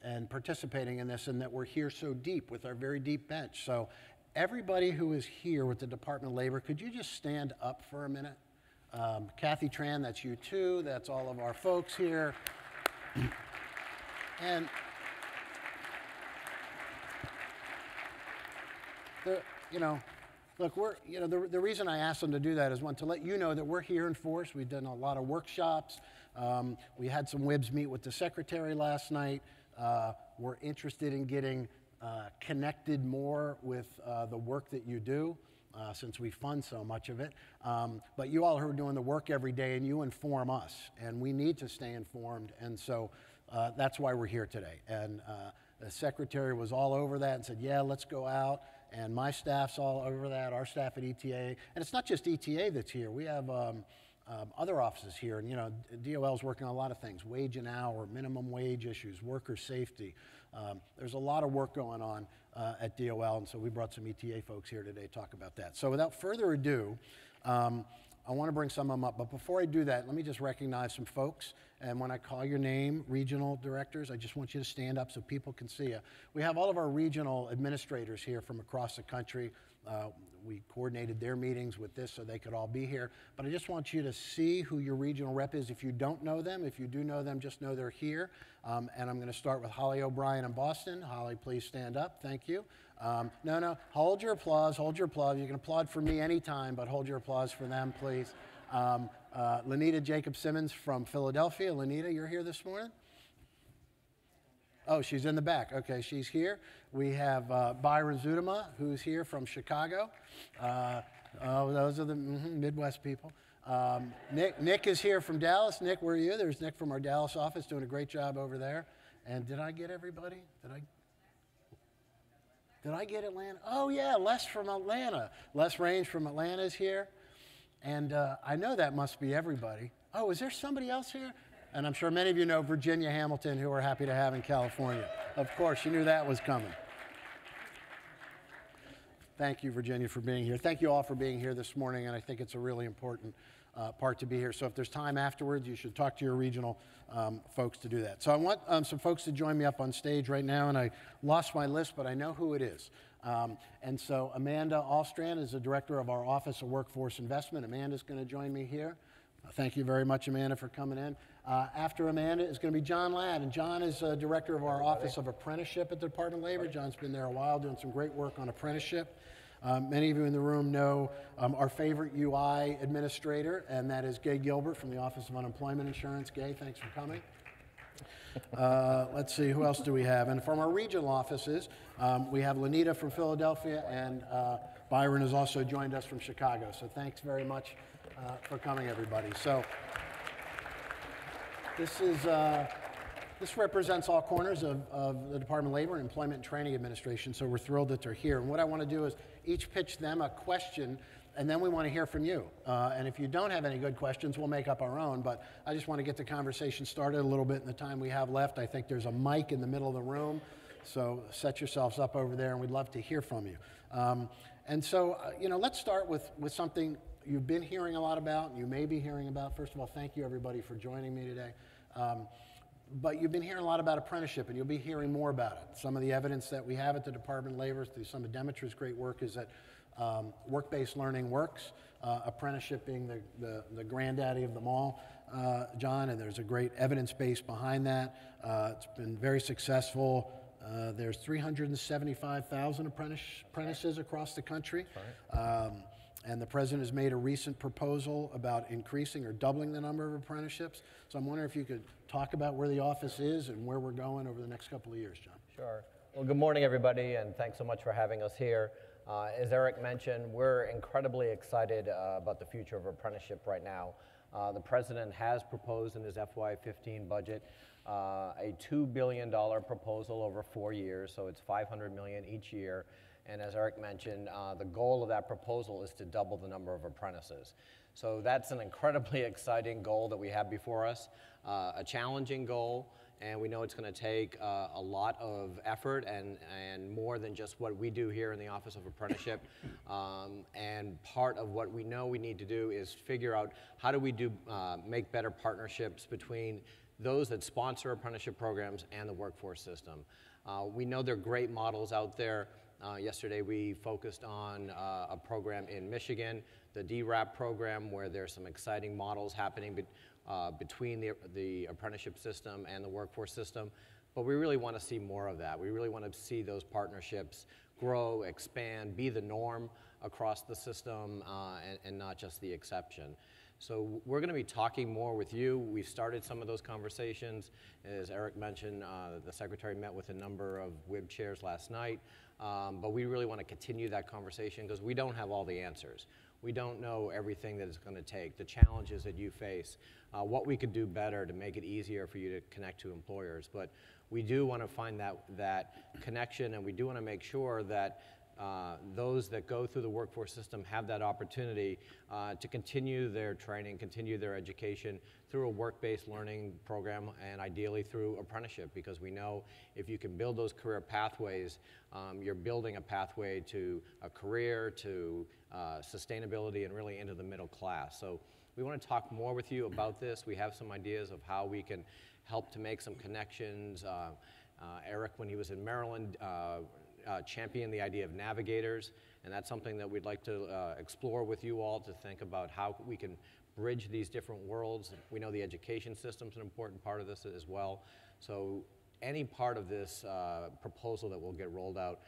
and participating in this, and that we're here so deep with our very deep bench. So everybody who is here with the Department of Labor, could you just stand up for a minute? Kathy Tran, that's you too. That's all of our folks here. And look, the reason I asked them to do that is, one, to let you know that we're here in force. We've done a lot of workshops. We had some WIBs meet with the secretary last night. We're interested in getting connected more with the work that you do, since we fund so much of it. But you all are doing the work every day, and you inform us, and we need to stay informed, and so that's why we're here today. And the secretary was all over that and said, yeah, let's go out, and my staff's all over that, our staff at ETA. And it's not just ETA that's here. We have other offices here, and DOL is working on a lot of things: wage and hour, minimum wage issues, worker safety. There's a lot of work going on at DOL, and so we brought some ETA folks here today to talk about that. So without further ado, I want to bring some of them up, but before I do that, let me just recognize some folks. And when I call your name, regional directors, I just want you to stand up so people can see you. We have all of our regional administrators here from across the country. We coordinated their meetings with this so they could all be here. But I just want you to see who your regional rep is if you don't know them. If you do know them, just know they're here. And I'm going to start with Holly O'Brien in Boston. Holly, please stand up. Thank you. No, hold your applause. Hold your applause. You can applaud for me anytime, but hold your applause for them, please. Lenita Jacob-Simmons from Philadelphia. Lenita, you're here this morning? Oh, she's in the back. Okay, she's here. We have Byron Zutema, who's here from Chicago. those are the Midwest people. Nick is here from Dallas. Nick, where are you? There's Nick from our Dallas office doing a great job over there. And did I get everybody? Did I get Atlanta? Oh, yeah, Les from Atlanta. Les Range from Atlanta is here. And I know that must be everybody. Oh, is there somebody else here? And I'm sure many of you know Virginia Hamilton, who we're happy to have in California. Of course, you knew that was coming. Thank you, Virginia, for being here. Thank you all for being here this morning, and I think it's a really important part to be here. So if there's time afterwards, you should talk to your regional folks to do that. So I want some folks to join me up on stage right now, and I lost my list, but I know who it is. And so Amanda Allstrand is the director of our Office of Workforce Investment. Amanda's going to join me here. Thank you very much, Amanda, for coming in. After Amanda is going to be John Ladd, and John is director of our Office of Apprenticeship at the Department of Labor. John's been there a while doing some great work on apprenticeship. Many of you in the room know our favorite UI administrator, and that is Gay Gilbert from the Office of Unemployment Insurance. Gay, thanks for coming. Let's see, who else do we have? And from our regional offices, we have Lanita from Philadelphia, and Byron has also joined us from Chicago. So thanks very much for coming, everybody. So this represents all corners of the Department of Labor and Employment and Training Administration, so we're thrilled that they're here. And what I want to do is each pitch them a question, and then we want to hear from you. And if you don't have any good questions, we'll make up our own, but I just want to get the conversation started a little bit in the time we have left. I think there's a mic in the middle of the room, so set yourselves up over there, and we'd love to hear from you. And so, let's start with something you've been hearing a lot about, and you may be hearing about. First of all, thank you, everybody, for joining me today. But you've been hearing a lot about apprenticeship, and you'll be hearing more about it. Some of the evidence that we have at the Department of Labor through some of Demetra's great work is that work-based learning works, apprenticeship being the granddaddy of them all, John, and there's a great evidence base behind that. It's been very successful. There's 375,000 apprentices across the country. Right. And the president has made a recent proposal about increasing or doubling the number of apprenticeships. So I'm wondering if you could talk about where the office is and where we're going over the next couple of years, John. Sure. Well, good morning, everybody, and thanks so much for having us here. As Eric mentioned, we're incredibly excited about the future of apprenticeship right now. The president has proposed in his FY15 budget a $2 billion proposal over 4 years, so it's $500 million each year. And as Eric mentioned, the goal of that proposal is to double the number of apprentices. So that's an incredibly exciting goal that we have before us, a challenging goal, and we know it's going to take a lot of effort and more than just what we do here in the Office of Apprenticeship. And part of what we know we need to do is figure out how do we make better partnerships between those that sponsor apprenticeship programs and the workforce system. We know there are great models out there. Yesterday we focused on a program in Michigan, the DRAP program, where there's some exciting models happening between the apprenticeship system and the workforce system. But we really want to see more of that. We really want to see those partnerships grow, expand, be the norm across the system and not just the exception. So we're going to be talking more with you. We've started some of those conversations. As Eric mentioned, the Secretary met with a number of WIB chairs last night. But we really want to continue that conversation because we don't have all the answers. We don't know everything that it's going to take, the challenges that you face, what we could do better to make it easier for you to connect to employers. But we do want to find that connection, and we do want to make sure that those that go through the workforce system have that opportunity to continue their training, continue their education through a work-based learning program, and ideally through apprenticeship, because we know if you can build those career pathways, you're building a pathway to a career, to sustainability, and really into the middle class. So we want to talk more with you about this. We have some ideas of how we can help to make some connections. Eric, when he was in Maryland, championed the idea of navigators, and that's something that we'd like to explore with you all, to think about how we can bridge these different worlds. We know the education system's an important part of this as well. So any part of this proposal that will get rolled out,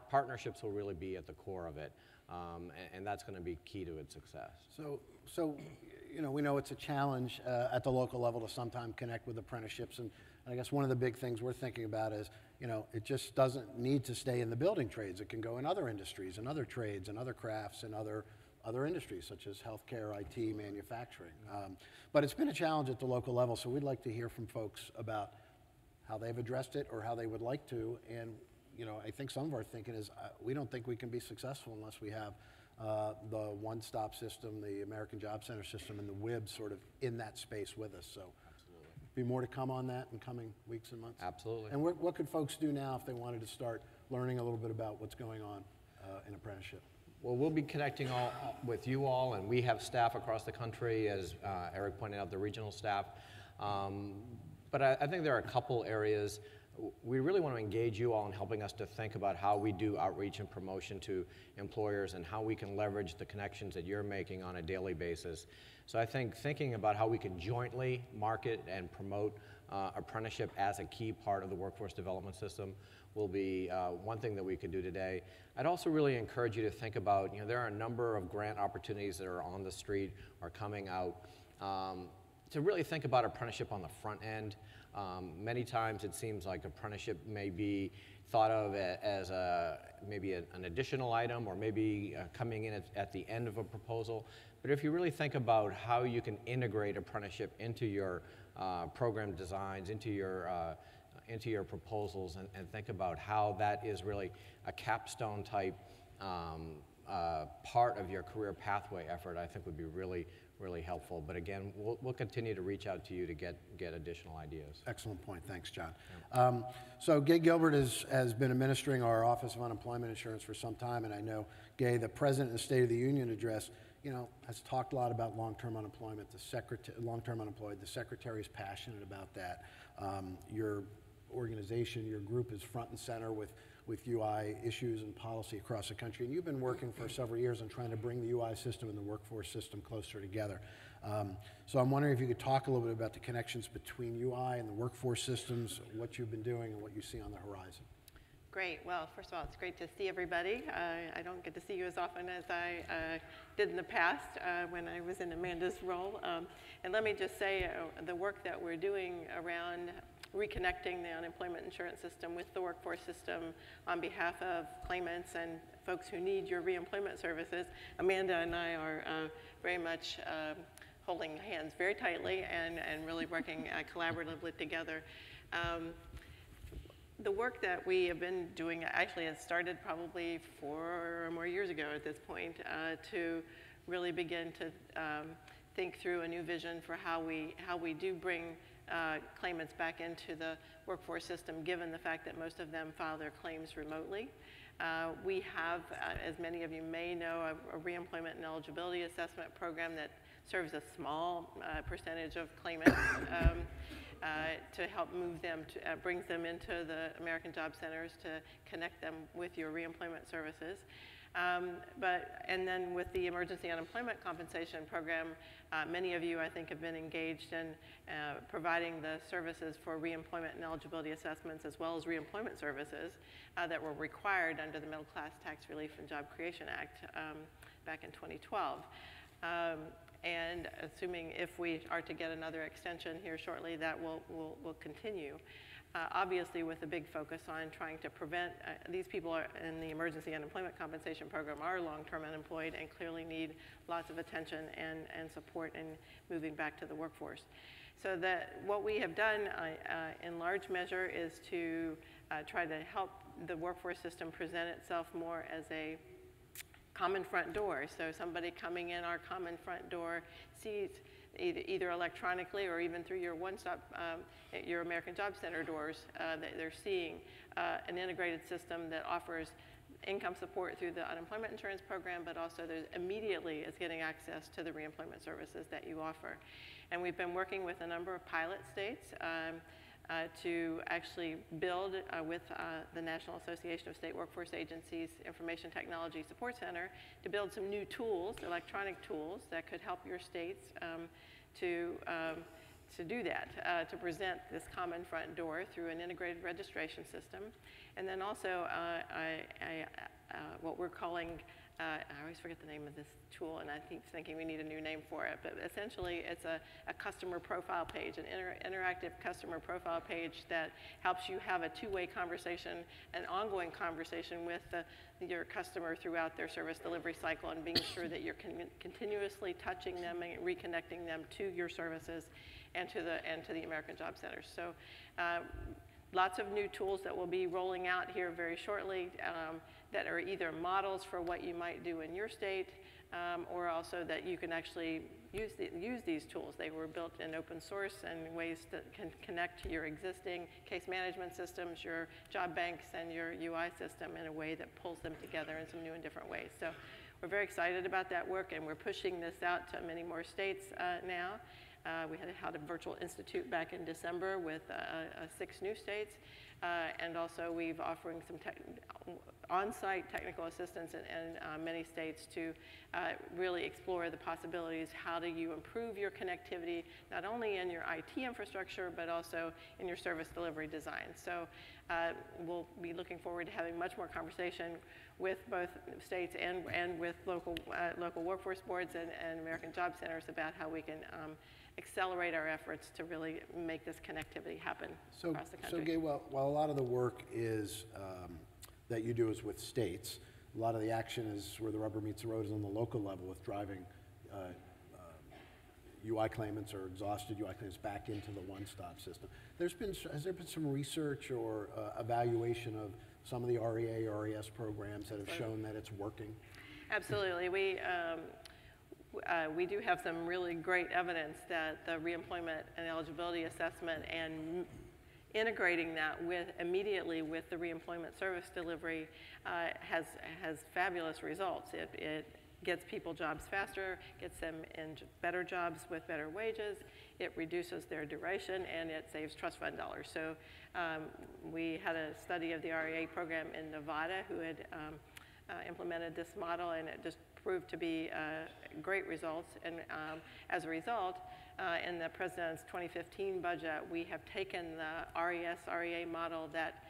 partnerships will really be at the core of it, and that's going to be key to its success. So we know it's a challenge at the local level to sometimes connect with apprenticeships, and I guess one of the big things we're thinking about is, it just doesn't need to stay in the building trades. It can go in other industries and other trades and other crafts and other other industries such as healthcare, IT, manufacturing. But it's been a challenge at the local level, so we'd like to hear from folks about how they've addressed it or how they would like to. And you know, I think some of our thinking is we don't think we can be successful unless we have the one-stop system, the American Job Center system, and the WIB sort of in that space with us. So be more to come on that in coming weeks and months. Absolutely. And what could folks do now if they wanted to start learning a little bit about what's going on in apprenticeship? Well, we'll be connecting with you all, and we have staff across the country, as Eric pointed out, the regional staff. But I think there are a couple areas. We really want to engage you all in helping us to think about how we do outreach and promotion to employers and how we can leverage the connections that you're making on a daily basis. So I think thinking about how we can jointly market and promote apprenticeship as a key part of the workforce development system will be one thing that we could do today. I'd also really encourage you to think about, you know, there are a number of grant opportunities that are on the street or coming out. To really think about apprenticeship on the front end. Many times it seems like apprenticeship may be thought of as maybe an additional item or maybe coming in at the end of a proposal. But if you really think about how you can integrate apprenticeship into your program designs, into your proposals, and think about how that is really a capstone type part of your career pathway effort, I think would be really helpful. But again, we'll continue to reach out to you to get additional ideas. Excellent point. Thanks, John. So Gay Gilbert has been administering our Office of Unemployment Insurance for some time, and I know, Gay, the President in the State of the Union address, you know, has talked a lot about long-term unemployment, long-term unemployed. The Secretary is passionate about that. Your organization, your group is front and center with UI issues and policy across the country. And you've been working for several years on trying to bring the UI system and the workforce system closer together. So I'm wondering if you could talk a little bit about the connections between UI and the workforce systems, what you've been doing and what you see on the horizon. Great. Well, first of all, it's great to see everybody. I don't get to see you as often as I did in the past when I was in Amanda's role. And let me just say the work that we're doing around reconnecting the unemployment insurance system with the workforce system on behalf of claimants and folks who need your reemployment services. Amanda and I are very much holding hands very tightly and really working collaboratively together. The work that we have been doing actually has started probably 4 or more years ago at this point to really begin to think through a new vision for how we do bring claimants back into the workforce system, given the fact that most of them file their claims remotely. We have, as many of you may know, a reemployment and eligibility assessment program that serves a small percentage of claimants to help move them, brings them into the American Job Centers to connect them with your reemployment services. And then with the Emergency Unemployment Compensation Program, many of you, I think, have been engaged in providing the services for reemployment and eligibility assessments as well as reemployment services that were required under the Middle Class Tax Relief and Job Creation Act back in 2012. And assuming if we are to get another extension here shortly, that will continue. Obviously, with a big focus on trying to prevent, these people are in the Emergency Unemployment Compensation Program are long-term unemployed and clearly need lots of attention and support in moving back to the workforce. So that what we have done in large measure is to try to help the workforce system present itself more as a common front door. So somebody coming in our common front door sees either electronically or even through your one-stop, your American Job Center doors, that they're seeing an integrated system that offers income support through the unemployment insurance program, but also immediately is getting access to the reemployment services that you offer. And we've been working with a number of pilot states to actually build with the National Association of State Workforce Agencies Information Technology Support Center to build some new tools, electronic tools that could help your states to do that, to present this common front door through an integrated registration system. And then also what we're calling I always forget the name of this tool, and I keep thinking we need a new name for it, but essentially it's a customer profile page, an interactive customer profile page that helps you have a two-way conversation, an ongoing conversation with your customer throughout their service delivery cycle, and being sure that you're continuously touching them and reconnecting them to your services and to the American Job Centers. So lots of new tools that will be rolling out here very shortly that are either models for what you might do in your state, or also that you can actually use these tools. They were built in open source and ways that can connect to your existing case management systems, your job banks, and your UI system in a way that pulls them together in some new and different ways. So we're very excited about that work, and we're pushing this out to many more states now. We had a virtual institute back in December with 6 new states. And also we've offering some on-site technical assistance in many states to really explore the possibilities. How do you improve your connectivity, not only in your IT infrastructure, but also in your service delivery design? So we'll be looking forward to having much more conversation with both states and with local workforce boards and American Job Centers about how we can accelerate our efforts to really make this connectivity happen across the country. So Gay, while a lot of the work is that you do is with states, a lot of the action is where the rubber meets the road is on the local level with driving UI claimants or exhausted UI claimants back into the one-stop system. Has there been some research or evaluation of some of the REA, RES programs that have shown that it's working? Absolutely. We do have some really great evidence that the reemployment and eligibility assessment and integrating that immediately with the reemployment service delivery has fabulous results. It gets people jobs faster, gets them in better jobs with better wages, it reduces their duration, and it saves trust fund dollars. So we had a study of the REA program in Nevada who had implemented this model, and it just proved to be great results. And as a result, in the President's 2015 budget, we have taken the REA model that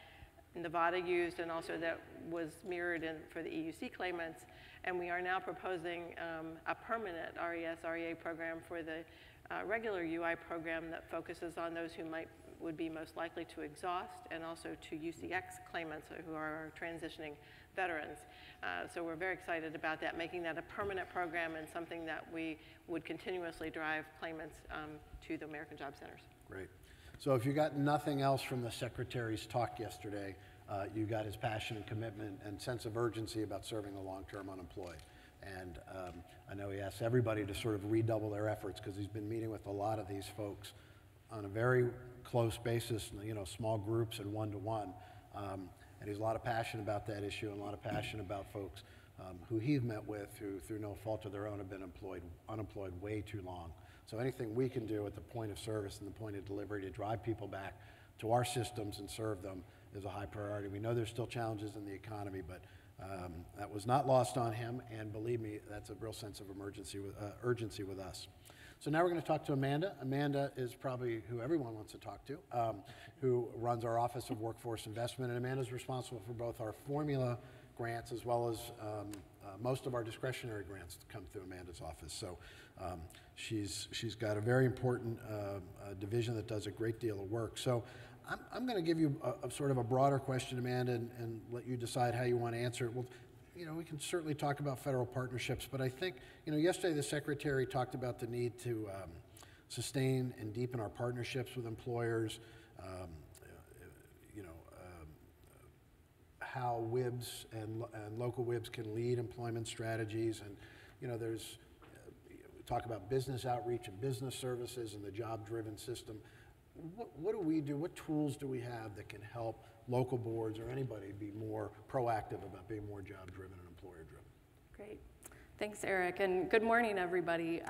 Nevada used and also that was mirrored for the EUC claimants, and we are now proposing a permanent REA program for the regular UI program that focuses on those who would be most likely to exhaust, and also to UCX claimants who are transitioning veterans. So we're very excited about that, making that a permanent program and something that we would continuously drive claimants to the American Job Centers. Great. So if you got nothing else from the Secretary's talk yesterday, you got his passion and commitment and sense of urgency about serving the long-term unemployed. And I know he asks everybody to sort of redouble their efforts because he's been meeting with a lot of these folks on a very close basis, small groups and one-to-one. And he's a lot of passion about that issue and a lot of passion about folks who he's met with who, through no fault of their own, have been unemployed way too long. So anything we can do at the point of service and the point of delivery to drive people back to our systems and serve them is a high priority. We know there's still challenges in the economy, but that was not lost on him, and believe me, that's a real sense of urgency with us. So now we're going to talk to Amanda. Amanda is probably who everyone wants to talk to, who runs our Office of Workforce Investment, and Amanda's responsible for both our formula grants as well as most of our discretionary grants that come through Amanda's office. So she's got a very important division that does a great deal of work. So I'm going to give you a sort of a broader question, Amanda, and let you decide how you want to answer it. Well, we can certainly talk about federal partnerships, but I think, yesterday the Secretary talked about the need to sustain and deepen our partnerships with employers, how WIBs and local WIBs can lead employment strategies, and, there's talk about business outreach and business services and the job-driven system. What do we do? What tools do we have that can help local boards or anybody be more proactive about being more job-driven and employer-driven? Great. Thanks, Eric, and good morning, everybody.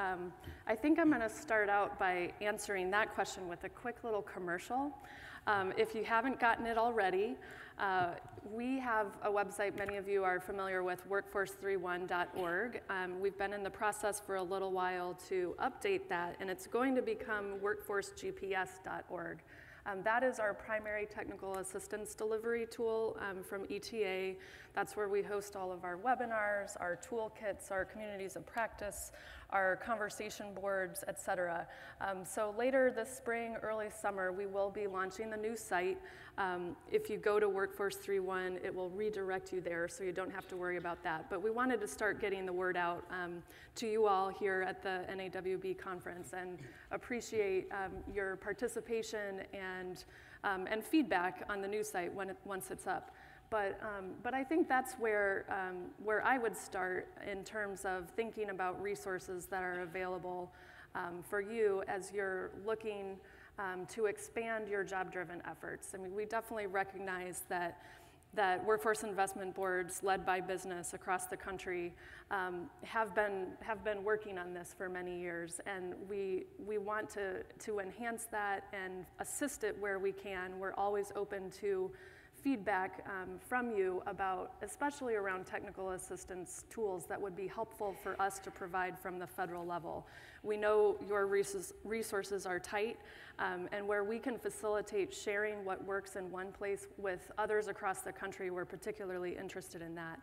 I think I'm going to start out by answering that question with a quick little commercial. If you haven't gotten it already, we have a website many of you are familiar with, workforce31.org. We've been in the process for a little while to update that, and it's going to become workforcegps.org. That is our primary technical assistance delivery tool from ETA. That's where we host all of our webinars, our toolkits, our communities of practice, our conversation boards, et cetera. So later this spring, early summer, we will be launching the new site. If you go to Workforce 3.1, it will redirect you there, so you don't have to worry about that. But we wanted to start getting the word out to you all here at the NAWB conference, and appreciate your participation and feedback on the new site once it's up. But I think that's where I would start in terms of thinking about resources that are available for you as you're looking to expand your job-driven efforts. I mean, we definitely recognize that workforce investment boards led by business across the country have been working on this for many years, and we want to enhance that and assist it where we can. We're always open to feedback from you about, especially around technical assistance tools that would be helpful for us to provide from the federal level. We know your resources are tight, and where we can facilitate sharing what works in one place with others across the country, we're particularly interested in that.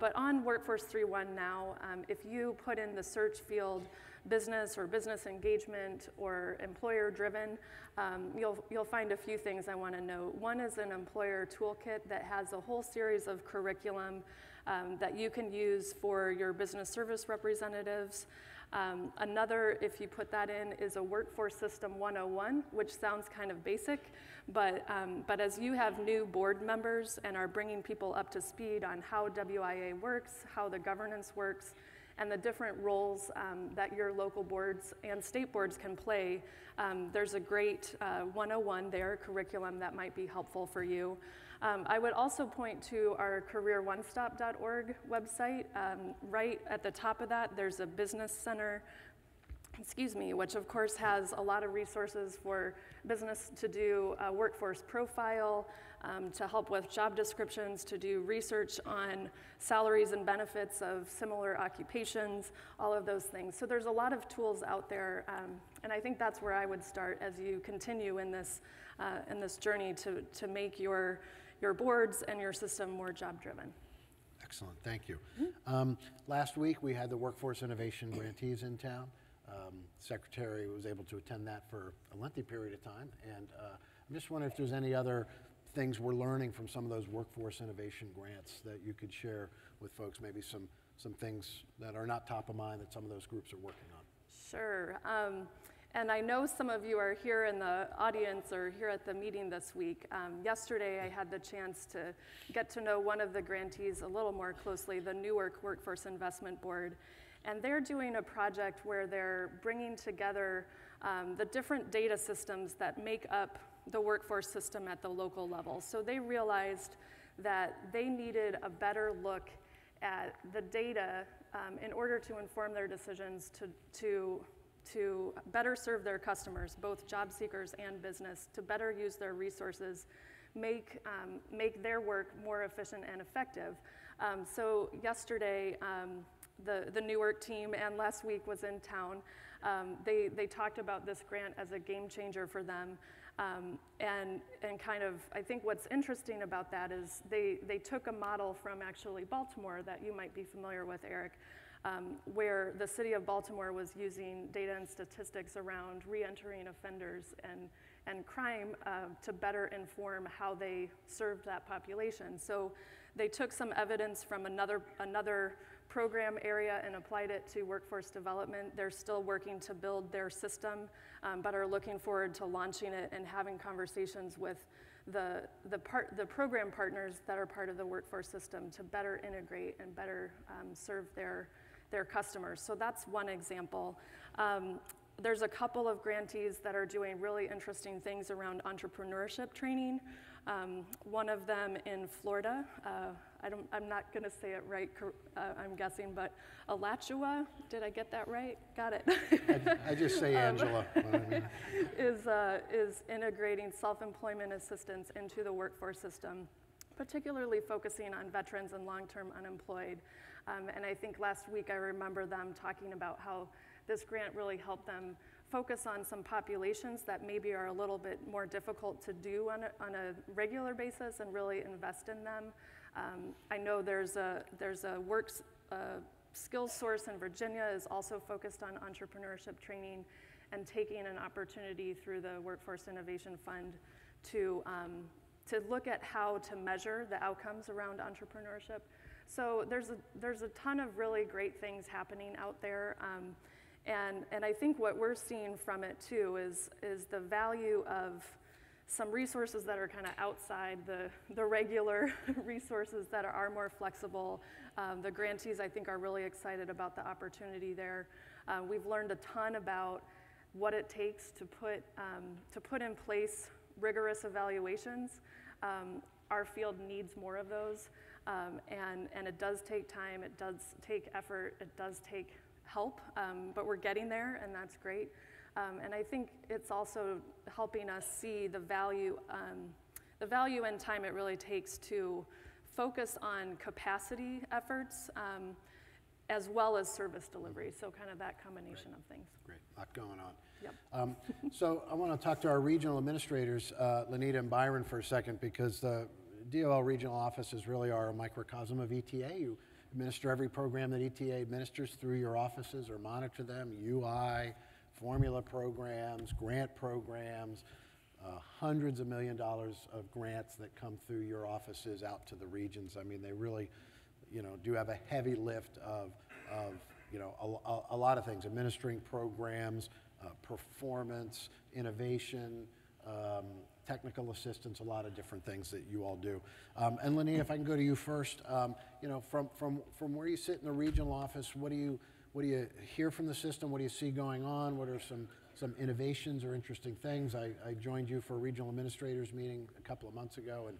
But on Workforce 3.1 now, if you put in the search field business or business engagement or employer driven, you'll find a few things I want to note. One is an employer toolkit that has a whole series of curriculum that you can use for your business service representatives. Another, if you put that in, is a Workforce System 101, which sounds kind of basic, but as you have new board members and are bringing people up to speed on how WIA works, how the governance works, and the different roles that your local boards and state boards can play, there's a great 101 there, curriculum that might be helpful for you. I would also point to our careeronestop.org website. Right at the top of that, there's a business center, which of course has a lot of resources for business to do a workforce profile, to help with job descriptions, to do research on salaries and benefits of similar occupations, all of those things. So there's a lot of tools out there, and I think that's where I would start as you continue in this journey to make your boards and your system more job-driven. Excellent, thank you. Last week we had the Workforce Innovation Grantees in town. Secretary was able to attend that for a lengthy period of time, and I'm just wondering if there's any other things we're learning from some of those workforce innovation grants that you could share with folks, maybe some things that are not top of mind that some of those groups are working on. Sure, and I know some of you are here in the audience or here at the meeting this week. Yesterday I had the chance to get to know one of the grantees a little more closely, the Newark Workforce Investment Board. And they're doing a project where they're bringing together the different data systems that make up the workforce system at the local level. So they realized that they needed a better look at the data in order to inform their decisions to better serve their customers, both job seekers and business, to better use their resources, make their work more efficient and effective. So yesterday, the Newark team and last week was in town. They talked about this grant as a game changer for them. And kind of, I think what's interesting about that is they took a model from actually Baltimore that you might be familiar with, Eric, where the city of Baltimore was using data and statistics around re-entering offenders and crime to better inform how they served that population. So they took some evidence from another program area and applied it to workforce development. They're still working to build their system, but are looking forward to launching it and having conversations with the program partners that are part of the workforce system to better integrate and better serve their customers. So that's one example. There's a couple of grantees that are doing really interesting things around entrepreneurship training. One of them in Florida, I'm not going to say it right, I'm guessing, but Alachua, did I get that right? Got it. I just say Angela. Is integrating self-employment assistance into the workforce system, particularly focusing on veterans and long-term unemployed. And I think last week I remember them talking about how this grant really helped them focus on some populations that maybe are a little bit more difficult to do on a regular basis and really invest in them. I know there's a skills source in Virginia is also focused on entrepreneurship training and taking an opportunity through the Workforce Innovation Fund to look at how to measure the outcomes around entrepreneurship. So there's a ton of really great things happening out there. And I think what we're seeing from it too is the value of some resources that are kind of outside the regular resources that are more flexible. The grantees, I think, are really excited about the opportunity there. We've learned a ton about what it takes to put in place rigorous evaluations. Our field needs more of those, and it does take time, it does take effort, it does take help, but we're getting there, and that's great. And I think it's also helping us see the value and time it really takes to focus on capacity efforts as well as service delivery, so kind of that combination of things. Great, a lot going on. Yep. So I want to talk to our regional administrators, Lenita and Byron, for a second, because the DOL regional offices really are a microcosm of ETA. You administer every program that ETA administers through your offices or monitor them, UI, formula programs, grant programs, hundreds of $1 million of grants that come through your offices out to the regions. I mean, they really, do have a heavy lift of a lot of things, administering programs, performance, innovation, technical assistance, a lot of different things that you all do. And Lenita, if I can go to you first, from where you sit in the regional office, what do you hear from the system? What do you see going on? What are some innovations or interesting things? I joined you for a regional administrators meeting a couple of months ago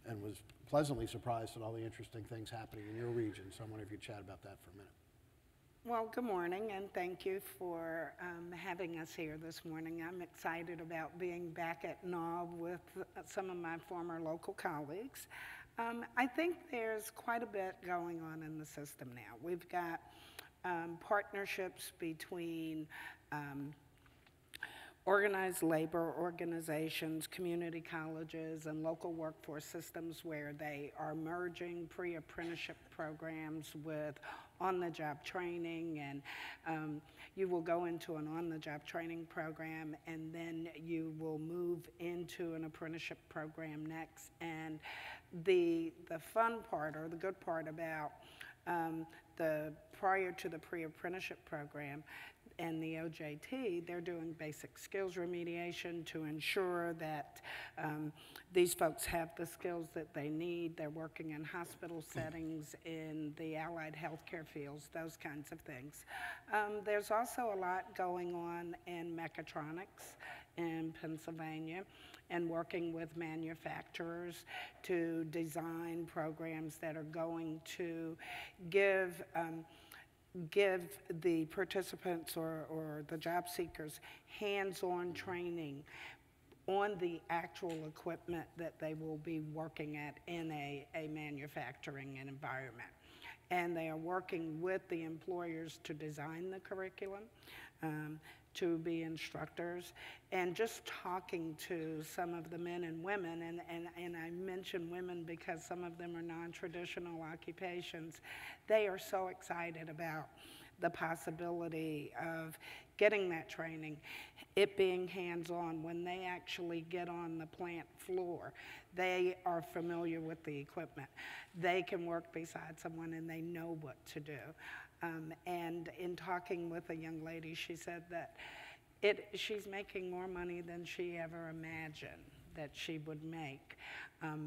and was pleasantly surprised at all the interesting things happening in your region. So I wonder if you'd chat about that for a minute. Well, good morning, and thank you for having us here this morning. I'm excited about being back at NAWB with some of my former local colleagues. I think there's quite a bit going on in the system now. We've got partnerships between organized labor organizations, community colleges, and local workforce systems where they are merging pre-apprenticeship programs with on-the-job training, and you will go into an on-the-job training program and then you will move into an apprenticeship program next. And the fun part, or the good part about prior to the pre-apprenticeship program and the OJT, they're doing basic skills remediation to ensure that these folks have the skills that they need. They're working in hospital settings, in the allied healthcare fields, those kinds of things. There's also a lot going on in mechatronics in Pennsylvania, and working with manufacturers to design programs that are going to give the participants or the job seekers hands-on training on the actual equipment that they will be working at in a manufacturing environment. And they are working with the employers to design the curriculum, to be instructors, and just talking to some of the men and women, and I mention women because some of them are non-traditional occupations. They are so excited about the possibility of getting that training, it being hands-on. When they actually get on the plant floor, they are familiar with the equipment. They can work beside someone and they know what to do. And in talking with a young lady, she said that she's making more money than she ever imagined that she would make,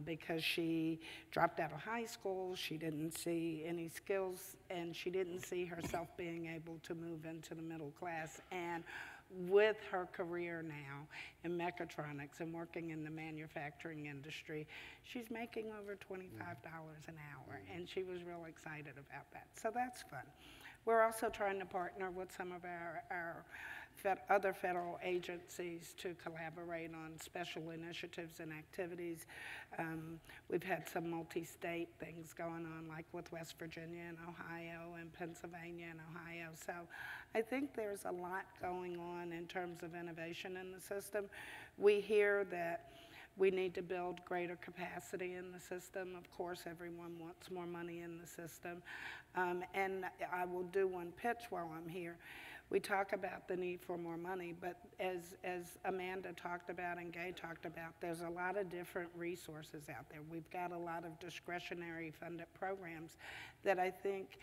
because she dropped out of high school, she didn't see any skills, and she didn't see herself being able to move into the middle class. And with her career now in mechatronics and working in the manufacturing industry, she's making over $25 an hour, and she was real excited about that. So that's fun. we're also trying to partner with some of our other federal agencies to collaborate on special initiatives and activities. We've had some multi-state things going on, like with West Virginia and Ohio and Pennsylvania and Ohio. So I think there's a lot going on in terms of innovation in the system. We hear that we need to build greater capacity in the system. Of course, everyone wants more money in the system. And I will do one pitch while I'm here. We talk about the need for more money, but as Amanda talked about and Gay talked about, there's a lot of different resources out there. We've got a lot of discretionary funded programs that I think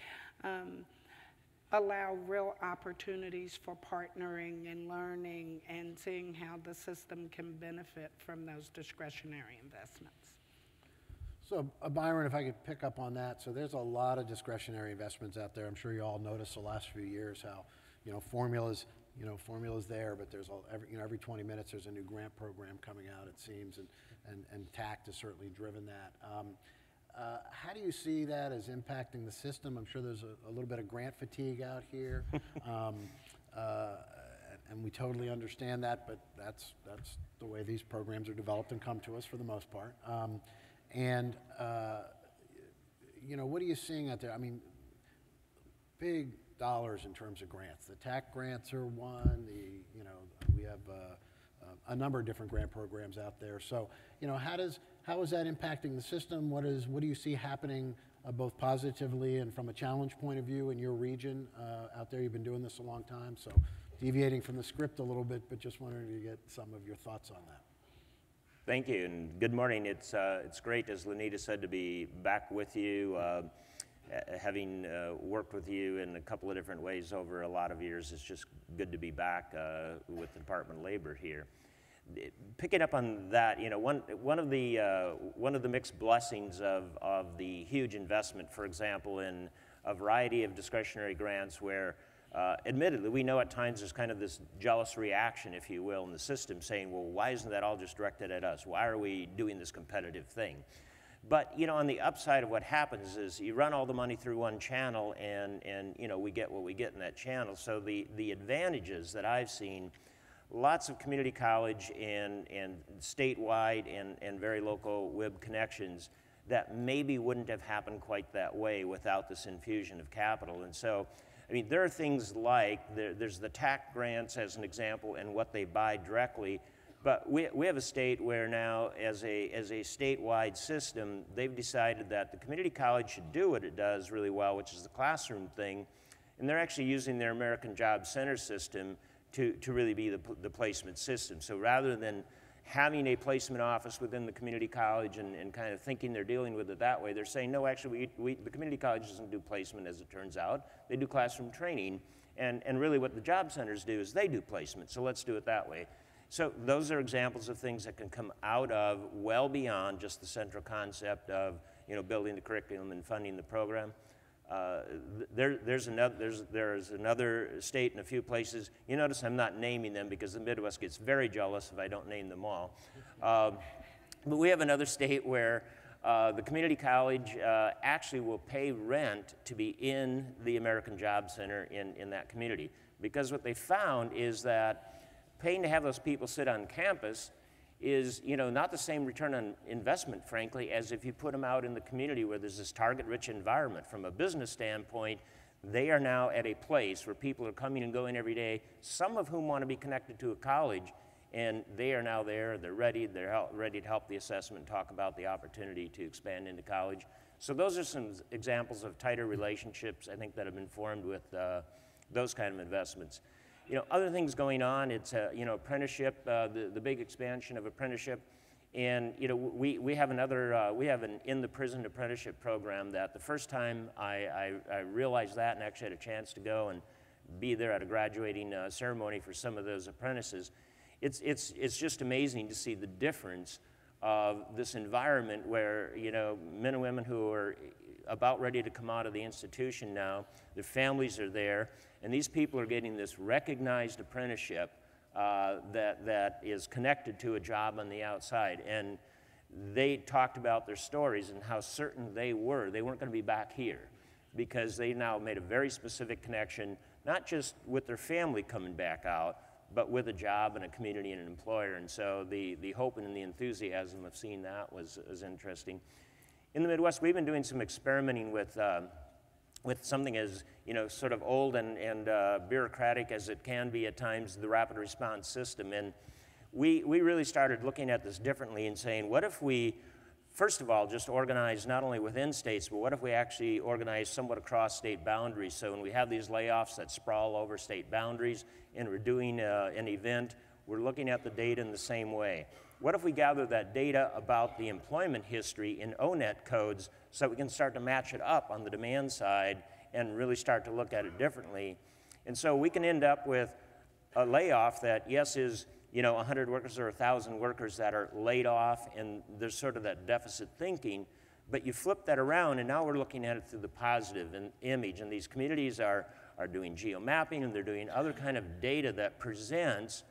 allow real opportunities for partnering and learning and seeing how the system can benefit from those discretionary investments. So Byron, if I could pick up on that, so there's a lot of discretionary investments out there. I'm sure you all noticed the last few years how, formulas there, but there's every 20 minutes there's a new grant program coming out, it seems, and TACT has certainly driven that. How do you see that as impacting the system? I'm sure there's a little bit of grant fatigue out here, and we totally understand that, but that's the way these programs are developed and come to us for the most part. What are you seeing out there? I mean, big dollars in terms of grants. The TAC grants are one. We have a number of different grant programs out there. So, how is that impacting the system? What do you see happening both positively and from a challenge point of view in your region out there? You've been doing this a long time, so deviating from the script a little bit, but just wanted to get some of your thoughts on that. Thank you, and good morning. It's great, as Lenita said, to be back with you. Having worked with you in a couple of different ways over a lot of years, it's just good to be back with the Department of Labor here. Picking up on that, one of the mixed blessings of the huge investment, for example, in a variety of discretionary grants where admittedly, we know at times there's kind of this jealous reaction, if you will, in the system saying, well, why isn't that all just directed at us? Why are we doing this competitive thing? But, on the upside of what happens is you run all the money through one channel and we get what we get in that channel. So the advantages that I've seen, lots of community college and statewide and very local WIB connections that maybe wouldn't have happened quite that way without this infusion of capital. And so, there are things like, there's the TAC grants as an example and what they buy directly, but we have a state where now, as a statewide system, they've decided that the community college should do what it does really well, which is the classroom thing, and they're actually using their American Job Center system to really be the placement system. So rather than having a placement office within the community college and kind of thinking they're dealing with it that way, they're saying, no, actually, the community college doesn't do placement, as it turns out. They do classroom training, and really what the job centers do is they do placement, so let's do it that way. So those are examples of things that can come out of well beyond just the central concept of building the curriculum and funding the program. There's another state and a few places. You notice I'm not naming them because the Midwest gets very jealous if I don't name them all. But we have another state where the community college actually will pay rent to be in the American Job Center in that community. Because what they found is that paying to have those people sit on campus is, not the same return on investment, frankly, as if you put them out in the community where there's this target-rich environment. From a business standpoint, they are now at a place where people are coming and going every day, some of whom want to be connected to a college, and they are now there, they're ready to help the assessment and talk about the opportunity to expand into college. So those are some examples of tighter relationships, I think, that have been formed with those kind of investments. Other things going on, it's, apprenticeship, the big expansion of apprenticeship. And, we have an in-the-prison apprenticeship program that the first time I realized that and actually had a chance to go and be there at a graduating ceremony for some of those apprentices, it's just amazing to see the difference of this environment where, men and women who are about ready to come out of the institution now, their families are there, and these people are getting this recognized apprenticeship that is connected to a job on the outside. And they talked about their stories and how certain they weren't going to be back here. because they now made a very specific connection, not just with their family coming back out, but with a job and a community and an employer. And so the hope and the enthusiasm of seeing that was interesting. In the Midwest, we've been doing some experimenting with something as, you know, sort of old and bureaucratic as it can be at times, the rapid response system. And we really started looking at this differently and saying, what if we, first of all, just organize not only within states, but what if we actually organize somewhat across state boundaries? So when we have these layoffs that sprawl over state boundaries and we're doing an event, we're looking at the data in the same way. What if we gather that data about the employment history in ONET codes so that we can start to match it up on the demand side and really start to look at it differently? And so we can end up with a layoff that, yes, is, you know, 100 workers or 1,000 workers that are laid off, and there's sort of that deficit thinking, but you flip that around, and now we're looking at it through the positive image, and these communities are doing geomapping, and they're doing other kind of data that presents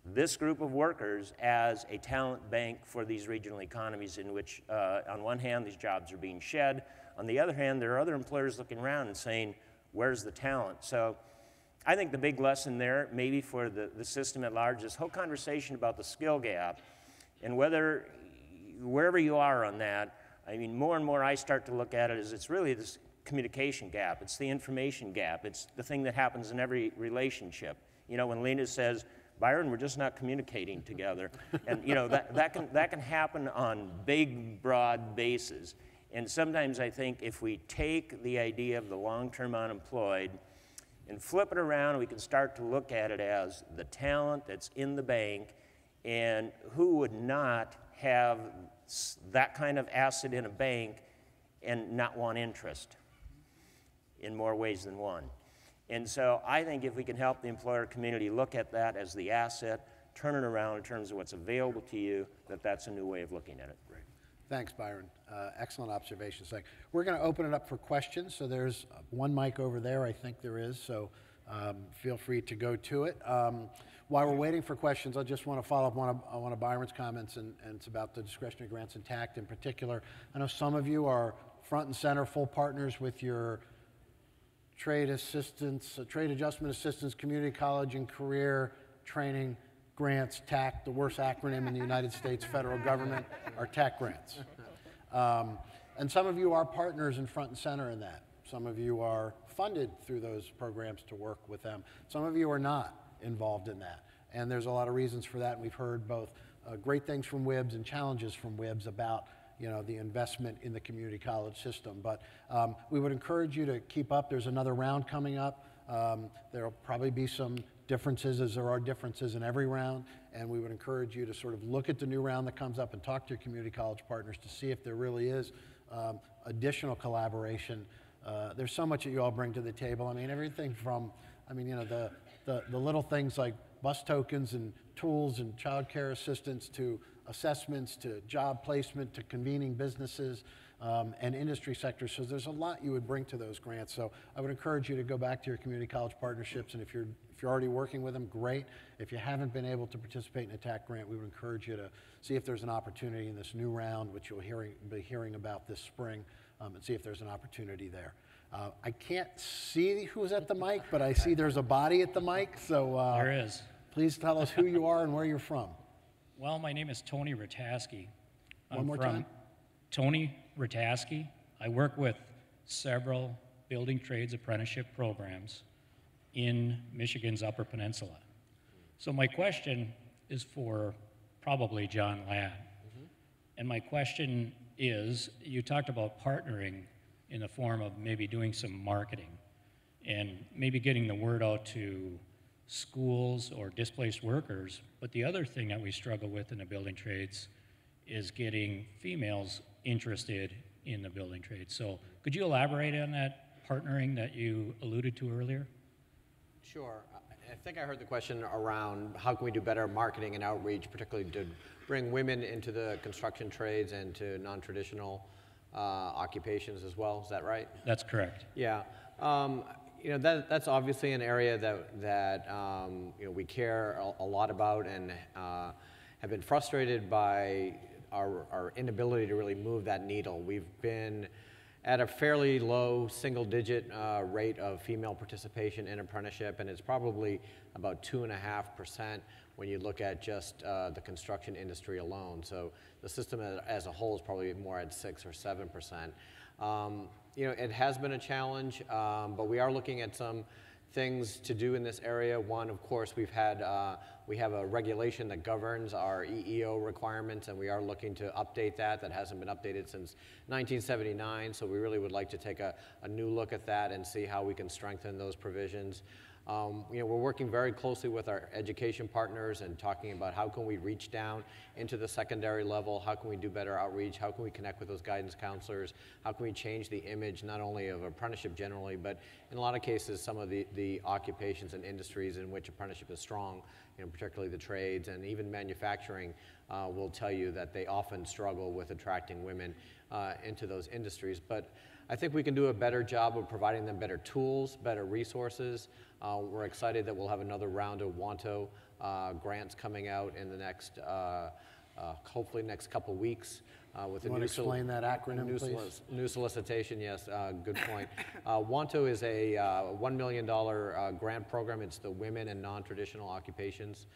this group of workers as a talent bank for these regional economies in which, on one hand, these jobs are being shed. On the other hand, there are other employers looking around and saying, where's the talent? So I think the big lesson there, maybe for the system at large, this whole conversation about the skill gap, and whether, wherever you are on that, I mean, more and more I start to look at it as it's really this communication gap. It's the information gap. It's the thing that happens in every relationship. You know, when Lena says, Byron, we're just not communicating together. And you know, that can happen on big, broad bases. And sometimes I think if we take the idea of the long-term unemployed and flip it around, we can start to look at it as the talent that's in the bank, and who would not have that kind of asset in a bank and not want interest in more ways than one. And so I think if we can help the employer community look at that as the asset, turn it around in terms of what's available to you, that's a new way of looking at it. Great. Thanks, Byron. Excellent observations. We're going to open it up for questions. So there's one mic over there, I think there is. So feel free to go to it. While we're waiting for questions, I just want to follow up on one of Byron's comments, and it's about the discretionary grants and TACT in particular. I know some of you are front and center, full partners with your trade assistance, trade adjustment assistance, community college and career training grants, TACT, the worst acronym in the United States federal government, are TACT grants. And some of you are partners in front and center in that. Some of you are funded through those programs to work with them. Some of you are not involved in that. And there's a lot of reasons for that. And we've heard both great things from WIBS and challenges from WIBS about, you know, the investment in the community college system. But we would encourage you to keep up. There's another round coming up. There will probably be some differences, as there are differences in every round, and we would encourage you to sort of look at the new round that comes up and talk to your community college partners to see if there really is additional collaboration. There's so much that you all bring to the table. I mean, everything from, I mean, you know, the little things like bus tokens and tools and child care assistance to assessments to job placement to convening businesses and industry sectors. So there's a lot you would bring to those grants. So I would encourage you to go back to your community college partnerships, and if you're already working with them, great. If you haven't been able to participate in a TACT grant, we would encourage you to see if there's an opportunity in this new round, which you'll be hearing about this spring, and see if there's an opportunity there. I can't see who's at the mic, but I see there's a body at the mic. So there is. Please tell us who you are and where you're from. Well, my name is Tony Ratasky. One more time. Tony Ratasky. I work with several building trades apprenticeship programs in Michigan's Upper Peninsula. So my question is for probably John Ladd. And my question is, you talked about partnering in the form of maybe doing some marketing and maybe getting the word out to schools or displaced workers. But the other thing that we struggle with in the building trades is getting females interested in the building trades. So could you elaborate on that partnering that you alluded to earlier? Sure. I think I heard the question around how can we do better marketing and outreach, particularly to bring women into the construction trades and to non-traditional occupations as well. Is that right? That's correct. Yeah. You know, that's obviously an area that you know, we care a lot about and have been frustrated by our inability to really move that needle. We've been at a fairly low single-digit rate of female participation in apprenticeship, and it's probably about 2.5% when you look at just the construction industry alone. So the system as a whole is probably more at 6 or 7%. You know, it has been a challenge, but we are looking at some things to do in this area. One, of course, we have a regulation that governs our EEO requirements, and we are looking to update that. That hasn't been updated since 1979, so we really would like to take a new look at that and see how we can strengthen those provisions. You know, we're working very closely with our education partners and talking about how can we reach down into the secondary level, how can we do better outreach, how can we connect with those guidance counselors, how can we change the image not only of apprenticeship generally, but in a lot of cases some of the occupations and industries in which apprenticeship is strong, you know, particularly the trades and even manufacturing will tell you that they often struggle with attracting women into those industries. But I think we can do a better job of providing them better tools, better resources. We're excited that we'll have another round of WANTO grants coming out in the next, hopefully next couple weeks. With you want to explain that acronym, please? New solicitation, yes, good point. WANTO is a $1 million grant program. It's the Women and Non-Traditional Occupations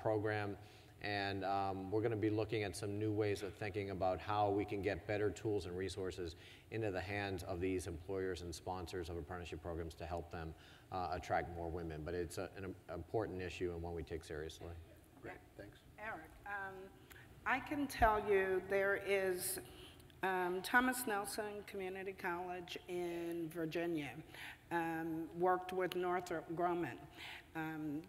program. And we're going to be looking at some new ways of thinking about how we can get better tools and resources into the hands of these employers and sponsors of apprenticeship programs to help them attract more women. But it's an important issue and one we take seriously. Great, thanks. Eric, I can tell you there is Thomas Nelson Community College in Virginia worked with Northrop Grumman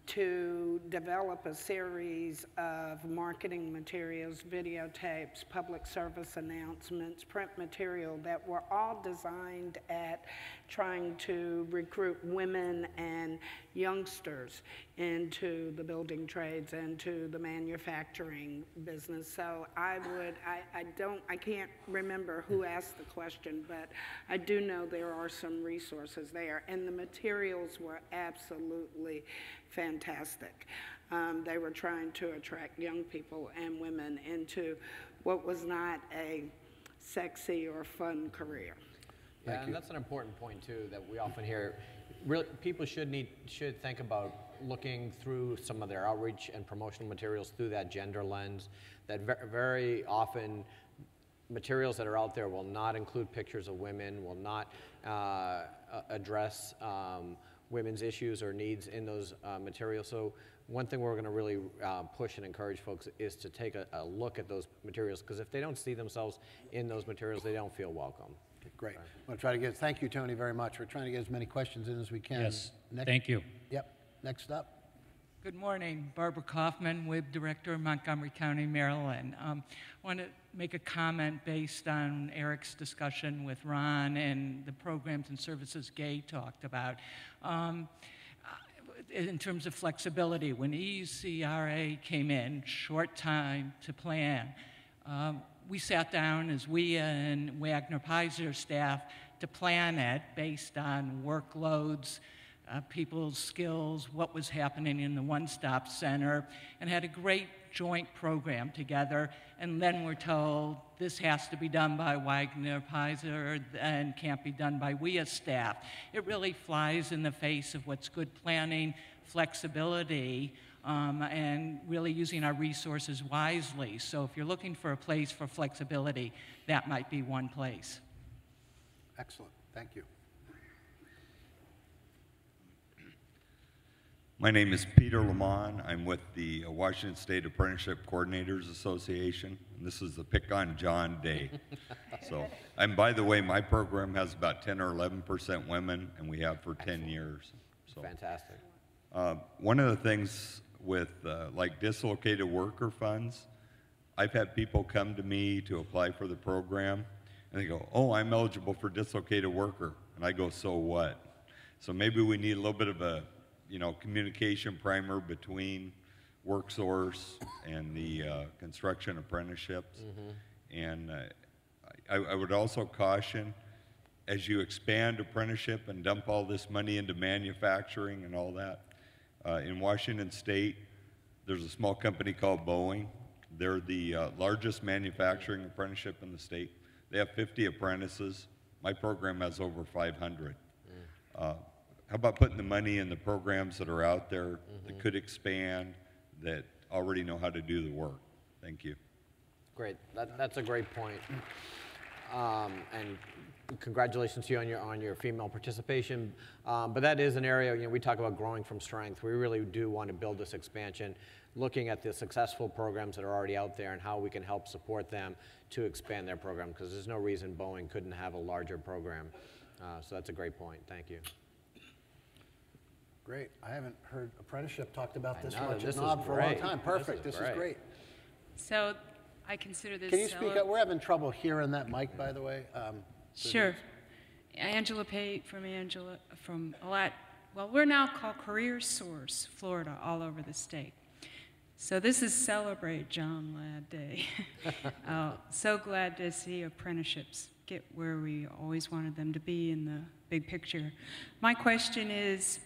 to develop a series of marketing materials, videotapes, public service announcements, print material that were all designed at trying to recruit women and youngsters into the building trades and to the manufacturing business. So I can't remember who asked the question, but I do know there are some resources there, and the materials were absolutely fantastic. They were trying to attract young people and women into what was not a sexy or fun career. Yeah, and that's an important point too that we often hear. Really, people should think about looking through some of their outreach and promotional materials through that gender lens. That very often materials that are out there will not include pictures of women, will not address women's issues or needs in those materials. So one thing we're going to really push and encourage folks is to take a look at those materials, because if they don't see themselves in those materials, they don't feel welcome. Okay, great. I'm going to try to thank you, Tony, very much. We're trying to get as many questions in as we can. Yes, thank you. Yep, next up. Good morning, Barbara Kaufman, WIB Director, Montgomery County, Maryland. I want to make a comment based on Eric's discussion with Ron and the programs and services Gay talked about. In terms of flexibility, when EUCRA came in, short time to plan, we sat down as WIA and Wagner Pfizer staff to plan it based on workloads, people's skills, what was happening in the one-stop center, and had a great joint program together. And then we're told this has to be done by Wagner Pfizer and can't be done by WIA staff. It really flies in the face of what's good planning, flexibility, and really using our resources wisely. So if you're looking for a place for flexibility, that might be one place. Excellent, thank you. My name is Peter Lamont. I'm with the Washington State Apprenticeship Coordinators Association, and this is the Pick on John Day. So, and by the way, my program has about 10 or 11% women, and we have for 10 years. So, fantastic. One of the things with like dislocated worker funds, I've had people come to me to apply for the program, and they go, "Oh, I'm eligible for dislocated worker," and I go, "So what?" So maybe we need a little bit of a communication primer between WorkSource and the construction apprenticeships. Mm-hmm. And I would also caution, as you expand apprenticeship and dump all this money into manufacturing and all that, in Washington State, there's a small company called Boeing. They're the largest manufacturing apprenticeship in the state. They have 50 apprentices. My program has over 500. How about putting the money in the programs that are out there that could expand, that already know how to do the work? Thank you. Great. That's a great point. And congratulations to you on your female participation. But that is an area, you know, we talk about growing from strength. We really do want to build this expansion, looking at the successful programs that are already out there and how we can help support them to expand their program, because there's no reason Boeing couldn't have a larger program. So that's a great point. Thank you. Great. I haven't heard apprenticeship talked about this know, much this at is NOB for a long great. time. Perfect. This is great. So I consider this. Can you speak up? We're having trouble hearing that mic, by the way. Sure. Angela Pate from well, we're now called Career Source, Florida, all over the state. So this is Celebrate John Ladd Day. So glad to see apprenticeships get where we always wanted them to be in the big picture. My question is,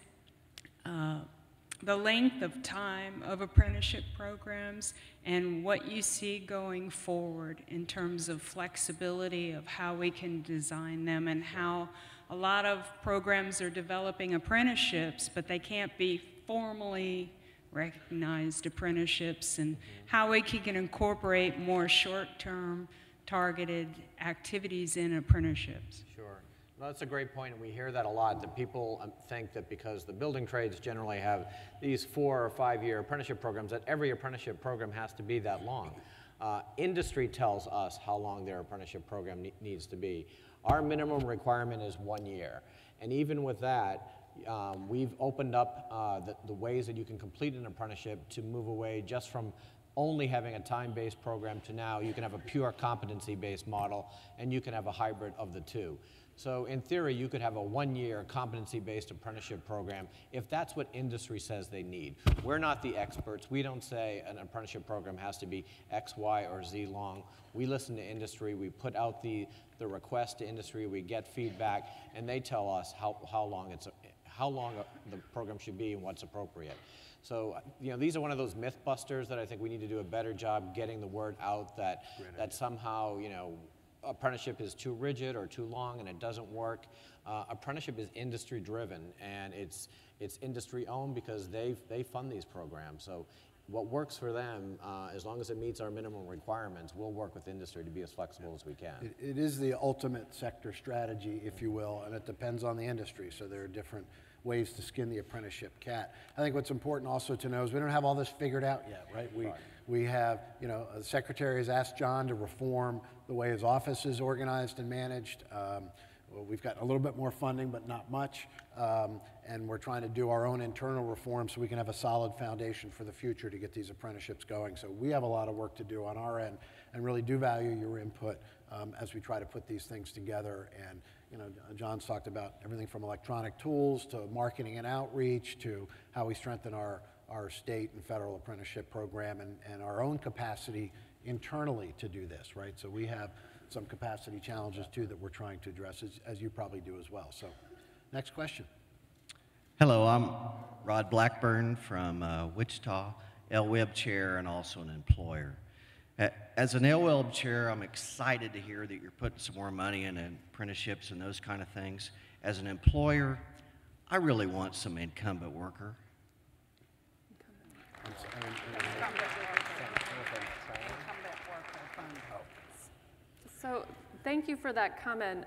the length of time of apprenticeship programs and what you see going forward in terms of flexibility of how we can design them, and how a lot of programs are developing apprenticeships, but they can't be formally recognized apprenticeships, and how we can incorporate more short-term targeted activities in apprenticeships. Sure. No, that's a great point, and we hear that a lot, that people think that because the building trades generally have these 4 or 5 year apprenticeship programs, that every apprenticeship program has to be that long. Industry tells us how long their apprenticeship program needs to be. Our minimum requirement is 1 year, and even with that, we've opened up the ways that you can complete an apprenticeship to move away just from only having a time-based program to now you can have a pure competency-based model, and you can have a hybrid of the two. So in theory, you could have a 1 year competency-based apprenticeship program if that's what industry says they need. We're not the experts. We don't say an apprenticeship program has to be X, Y, or Z long. We listen to industry. We put out the request to industry. We get feedback, and they tell us how long the program should be and what's appropriate. So, you know, these are one of those myth busters that I think we need to do a better job getting the word out that somehow, you know, apprenticeship is too rigid or too long and it doesn't work. Apprenticeship is industry driven, and it's industry owned because they fund these programs. So what works for them, as long as it meets our minimum requirements, we'll work with industry to be as flexible as we can. It is the ultimate sector strategy, if you will, and it depends on the industry. So there are different ways to skin the apprenticeship cat. I think what's important also to know is we don't have all this figured out yet, right? We have, you know, the Secretary has asked John to reform the way his office is organized and managed. Well, we've got a little bit more funding, but not much. And we're trying to do our own internal reform so we can have a solid foundation for the future to get these apprenticeships going. So we have a lot of work to do on our end, and really do value your input as we try to put these things together. And, you know, John's talked about everything from electronic tools to marketing and outreach to how we strengthen our state and federal apprenticeship program and our own capacity internally to do this, right? So we have some capacity challenges too that we're trying to address, as you probably do as well. So next question. Hello, I'm Rod Blackburn from Wichita, LWIB chair and also an employer. As an LWIB chair, I'm excited to hear that you're putting some more money in apprenticeships and those kind of things. As an employer, I really want some incumbent worker. So thank you for that comment.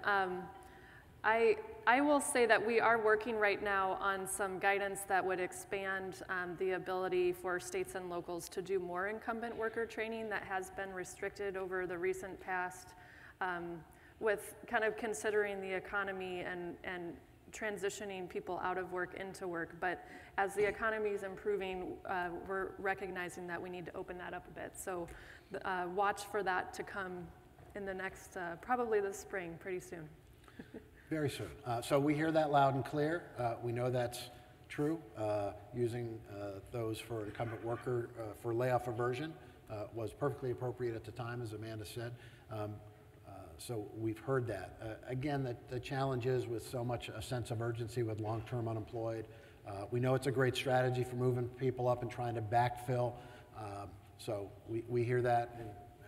I will say that we are working right now on some guidance that would expand the ability for states and locals to do more incumbent worker training that has been restricted over the recent past, with kind of considering the economy and transitioning people out of work into work. But as the economy is improving, we're recognizing that we need to open that up a bit. So watch for that to come in the next, probably this spring, pretty soon. Very soon. So we hear that loud and clear. We know that's true. Using those for incumbent worker for layoff aversion was perfectly appropriate at the time, as Amanda said. So we've heard that. Again, the challenge is with so much a sense of urgency with long-term unemployed. We know it's a great strategy for moving people up and trying to backfill. So we hear that,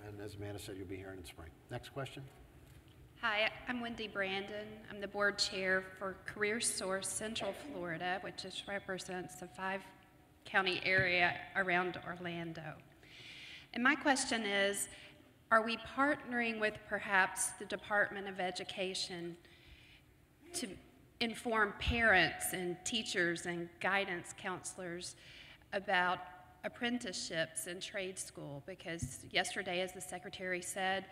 and as Amanda said, you'll be hearing in spring. Next question. Hi, I'm Wendy Brandon. I'm the board chair for Career Source Central Florida, which represents the 5-county area around Orlando. And my question is, are we partnering with perhaps the Department of Education to inform parents and teachers and guidance counselors about apprenticeships in trade school? Because yesterday, as the secretary said,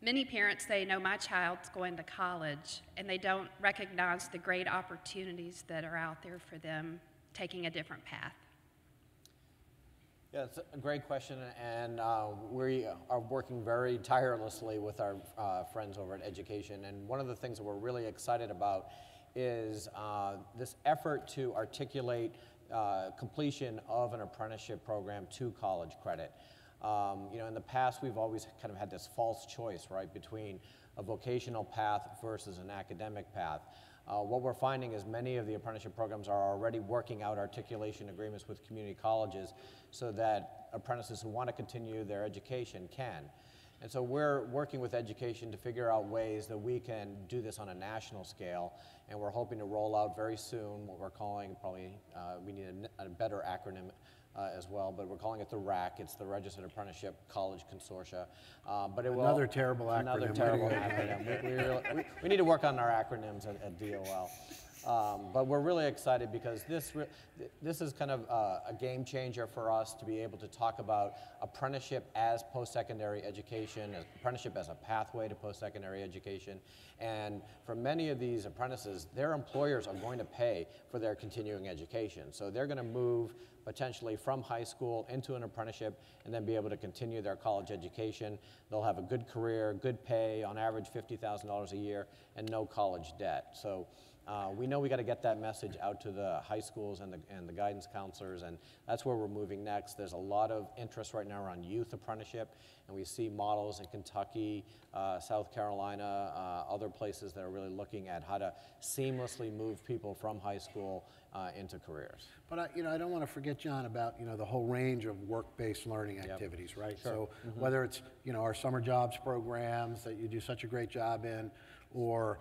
many parents say, no, my child's going to college, and they don't recognize the great opportunities that are out there for them taking a different path. Yeah, it's a great question, and we are working very tirelessly with our friends over at Education. And one of the things that we're really excited about is this effort to articulate completion of an apprenticeship program to college credit. You know, in the past, we've always kind of had this false choice, right, between a vocational path versus an academic path. What we're finding is many of the apprenticeship programs are already working out articulation agreements with community colleges so that apprentices who want to continue their education can. And so we're working with Education to figure out ways that we can do this on a national scale, and we're hoping to roll out very soon what we're calling, probably we need a better acronym as well, but we're calling it the RAC. It's the Registered Apprenticeship College Consortia. But it will, Another terrible acronym. Another terrible acronym. We need to work on our acronyms at DOL. But we're really excited because this is kind of a game changer for us to be able to talk about apprenticeship as post-secondary education, apprenticeship as a pathway to post-secondary education. And for many of these apprentices, their employers are going to pay for their continuing education. So they're going to move potentially from high school into an apprenticeship and then be able to continue their college education. They'll have a good career, good pay, on average $50,000 a year, and no college debt. So we know we got to get that message out to the high schools and the guidance counselors, and that's where we're moving next. There's a lot of interest right now around youth apprenticeship, and we see models in Kentucky, South Carolina, other places that are really looking at how to seamlessly move people from high school into careers. But you know, I don't want to forget, John, about the whole range of work-based learning activities, right? Sure. So whether it's our summer jobs programs that you do such a great job in, or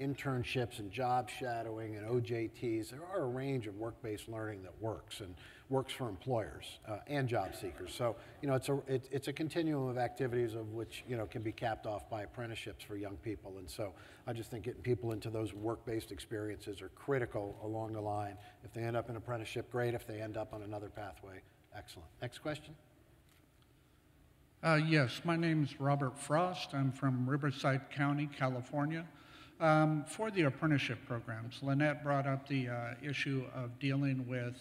internships and job shadowing and OJTs, there are a range of work-based learning that works and works for employers and job seekers. So it's a continuum of activities of which can be capped off by apprenticeships for young people. And so I just think getting people into those work-based experiences are critical along the line. If they end up in apprenticeship, great. If they end up on another pathway, excellent. Next question. Yes, my name is Robert Frost. I'm from Riverside County, California. For the apprenticeship programs, Lynette brought up the issue of dealing with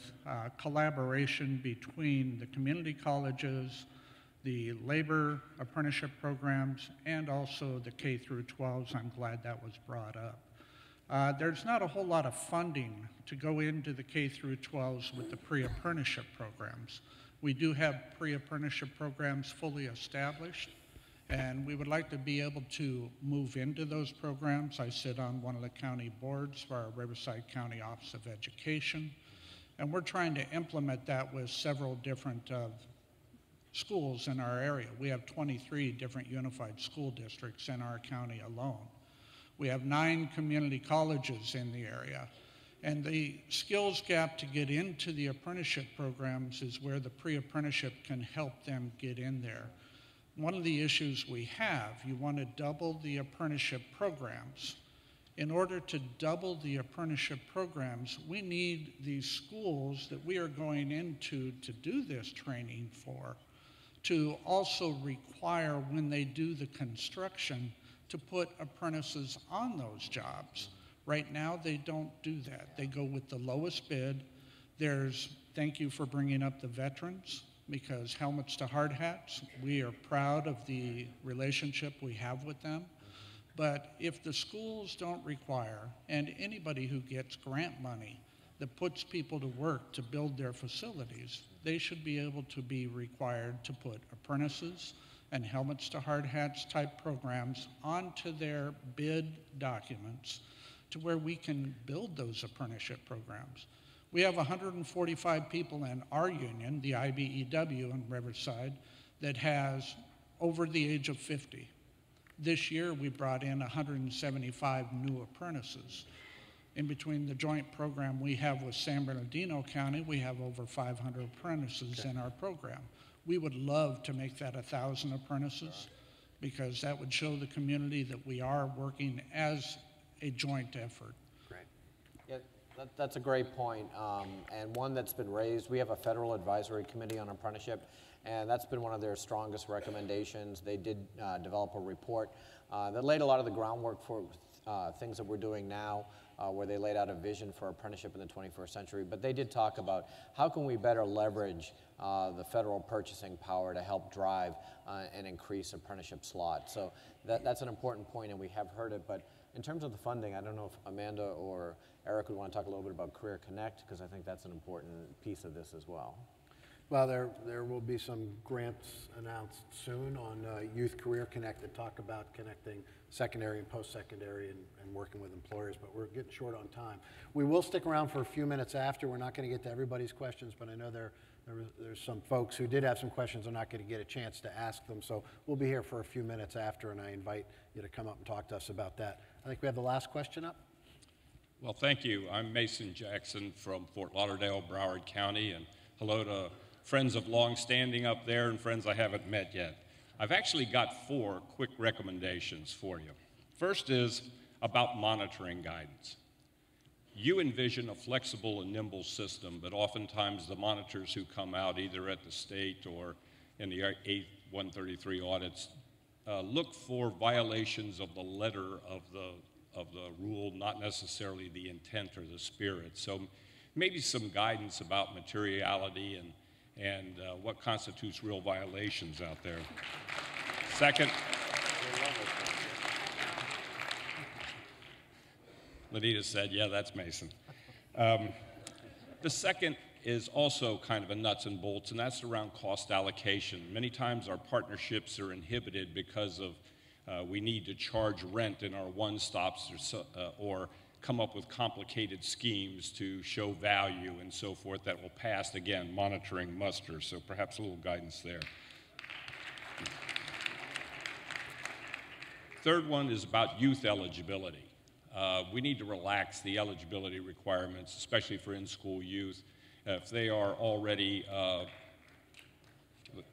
collaboration between the community colleges, the labor apprenticeship programs, and also the K through 12s. I'm glad that was brought up. There's not a whole lot of funding to go into the K through 12s with the pre-apprenticeship programs. We do have pre-apprenticeship programs fully established, and we would like to be able to move into those programs. I sit on one of the county boards for our Riverside County Office of Education, and we're trying to implement that with several different schools in our area. We have 23 different unified school districts in our county alone. We have 9 community colleges in the area. And the skills gap to get into the apprenticeship programs is where the pre-apprenticeship can help them get in there. One of the issues we have, you want to double the apprenticeship programs. In order to double the apprenticeship programs, we need these schools that we are going into to do this training for to also require, when they do the construction, to put apprentices on those jobs. Right now, they don't do that. They go with the lowest bid. Thank you for bringing up the veterans, because helmets to hard hats, we are proud of the relationship we have with them. But if the schools don't require, and anybody who gets grant money that puts people to work to build their facilities, they should be able to be required to put apprentices and helmets to hard hats type programs onto their bid documents, to where we can build those apprenticeship programs. We have 145 people in our union, the IBEW in Riverside, that has over the age of 50. This year, we brought in 175 new apprentices. In between the joint program we have with San Bernardino County, we have over 500 apprentices in our program. We would love to make that 1,000 apprentices, because that would show the community that we are working as a joint effort. Great. Yeah, that's a great point, and one that's been raised. We have a federal advisory committee on apprenticeship, and that's been one of their strongest recommendations. They did develop a report that laid a lot of the groundwork for things that we're doing now, where they laid out a vision for apprenticeship in the 21st century. But they did talk about how can we better leverage the federal purchasing power to help drive and increase apprenticeship slots. So that's an important point, and we have heard it. But in terms of the funding, I don't know if Amanda or Eric would want to talk a little bit about Career Connect, because I think that's an important piece of this as well. Well, there will be some grants announced soon on Youth Career Connect that talk about connecting secondary and post-secondary and working with employers, but we're getting short on time. We will stick around for a few minutes after. We're not going to get to everybody's questions, but I know there's some folks who did have some questions are not going to get a chance to ask them, so we'll be here for a few minutes after, and I invite you to come up and talk to us about that. I think we have the last question up. Well, thank you. I'm Mason Jackson from Fort Lauderdale, Broward County, and hello to friends of long standing up there and friends I haven't met yet. I've actually got 4 quick recommendations for you. First is about monitoring guidance. You envision a flexible and nimble system, but oftentimes the monitors who come out either at the state or in the 8133 audits look for violations of the letter of the rule, not necessarily the intent or the spirit. So maybe some guidance about materiality and what constitutes real violations out there. Second, Lanita said, yeah, that's Mason. The second is also kind of a nuts and bolts, and that's around cost allocation. Many times our partnerships are inhibited because of we need to charge rent in our one-stops or come up with complicated schemes to show value and so forth that will pass, again, monitoring muster, so perhaps a little guidance there. Third one is about youth eligibility. We need to relax the eligibility requirements, especially for in-school youth. If they are already,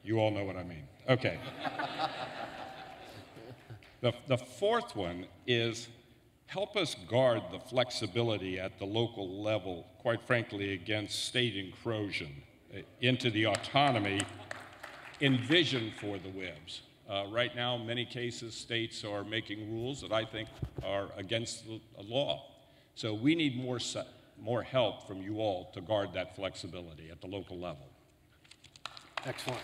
you all know what I mean. Okay. The fourth one is help us guard the flexibility at the local level, quite frankly, against state incursion into the autonomy envisioned for the WIBs. Right now, in many cases, states are making rules that I think are against the law. So we need more help from you all to guard that flexibility at the local level. Excellent.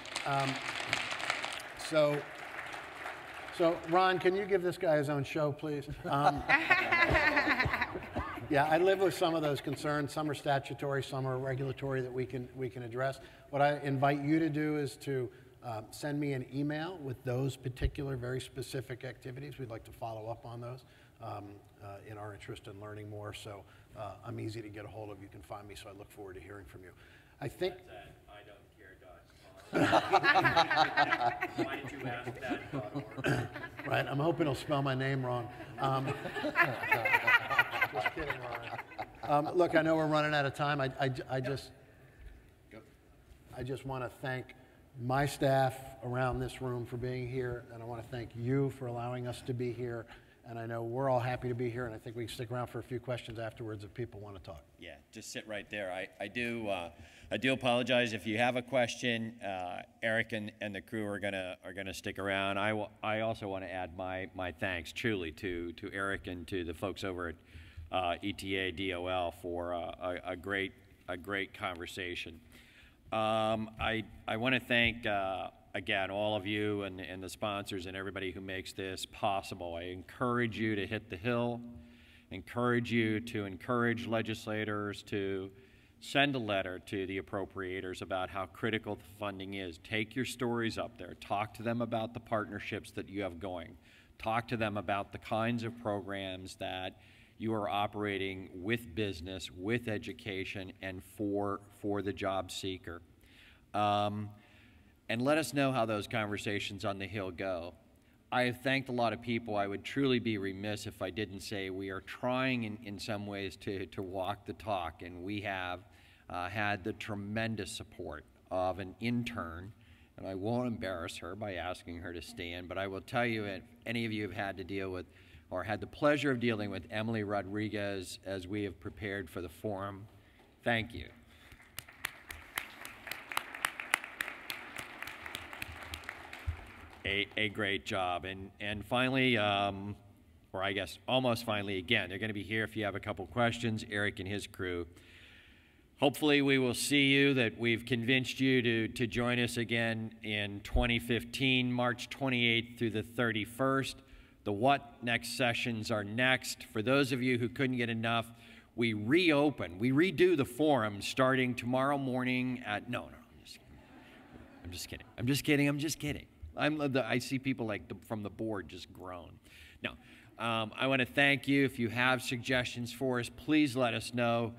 So Ron, can you give this guy his own show, please? Yeah, I live with some of those concerns. Some are statutory, some are regulatory that we can address. What I invite you to do is to send me an email with those particular, very specific activities. We'd like to follow up on those in our interest in learning more. So I'm easy to get a hold of. You can find me, so I look forward to hearing from you. I think. Why did you ask that? Right, I'm hoping he'll spell my name wrong. Just kidding, Ryan. Look, I know we're running out of time. I just want to thank my staff around this room for being here, and I want to thank you for allowing us to be here. And I know we're all happy to be here, and I think we can stick around for a few questions afterwards if people want to talk. Yeah, just sit right there. I do apologize if you have a question. Eric and the crew are gonna stick around. I also want to add my thanks truly to Eric and to the folks over at ETA DOL for a great conversation. I want to thank again all of you and the sponsors and everybody who makes this possible. I encourage you to hit the Hill. Encourage you to encourage legislators to send a letter to the appropriators about how critical the funding is. Take your stories up there. Talk to them about the partnerships that you have going. Talk to them about the kinds of programs that you are operating with business, with education, and for the job seeker. And let us know how those conversations on the Hill go. I have thanked a lot of people. I would truly be remiss if I didn't say we are trying in some ways to walk the talk, and we have had the tremendous support of an intern, and I won't embarrass her by asking her to stand, but I will tell you, if any of you have had to deal with or had the pleasure of dealing with Emily Rodriguez as we have prepared for the forum, thank you. A great job. And finally, or I guess almost finally, again, they're going to be here if you have a couple questions, Eric and his crew. Hopefully we will see you, that we've convinced you to join us again in 2015, March 28th through the 31st. The What Next sessions are next. For those of you who couldn't get enough, we redo the forum starting tomorrow morning at, no, I'm just kidding. I see people like from the board just groan. No, I want to thank you. If you have suggestions for us, please let us know.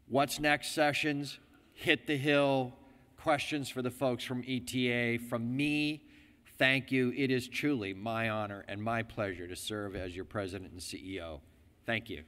What's next sessions? Hit the Hill. Questions for the folks from ETA. From me, thank you. It is truly my honor and my pleasure to serve as your president and CEO. Thank you.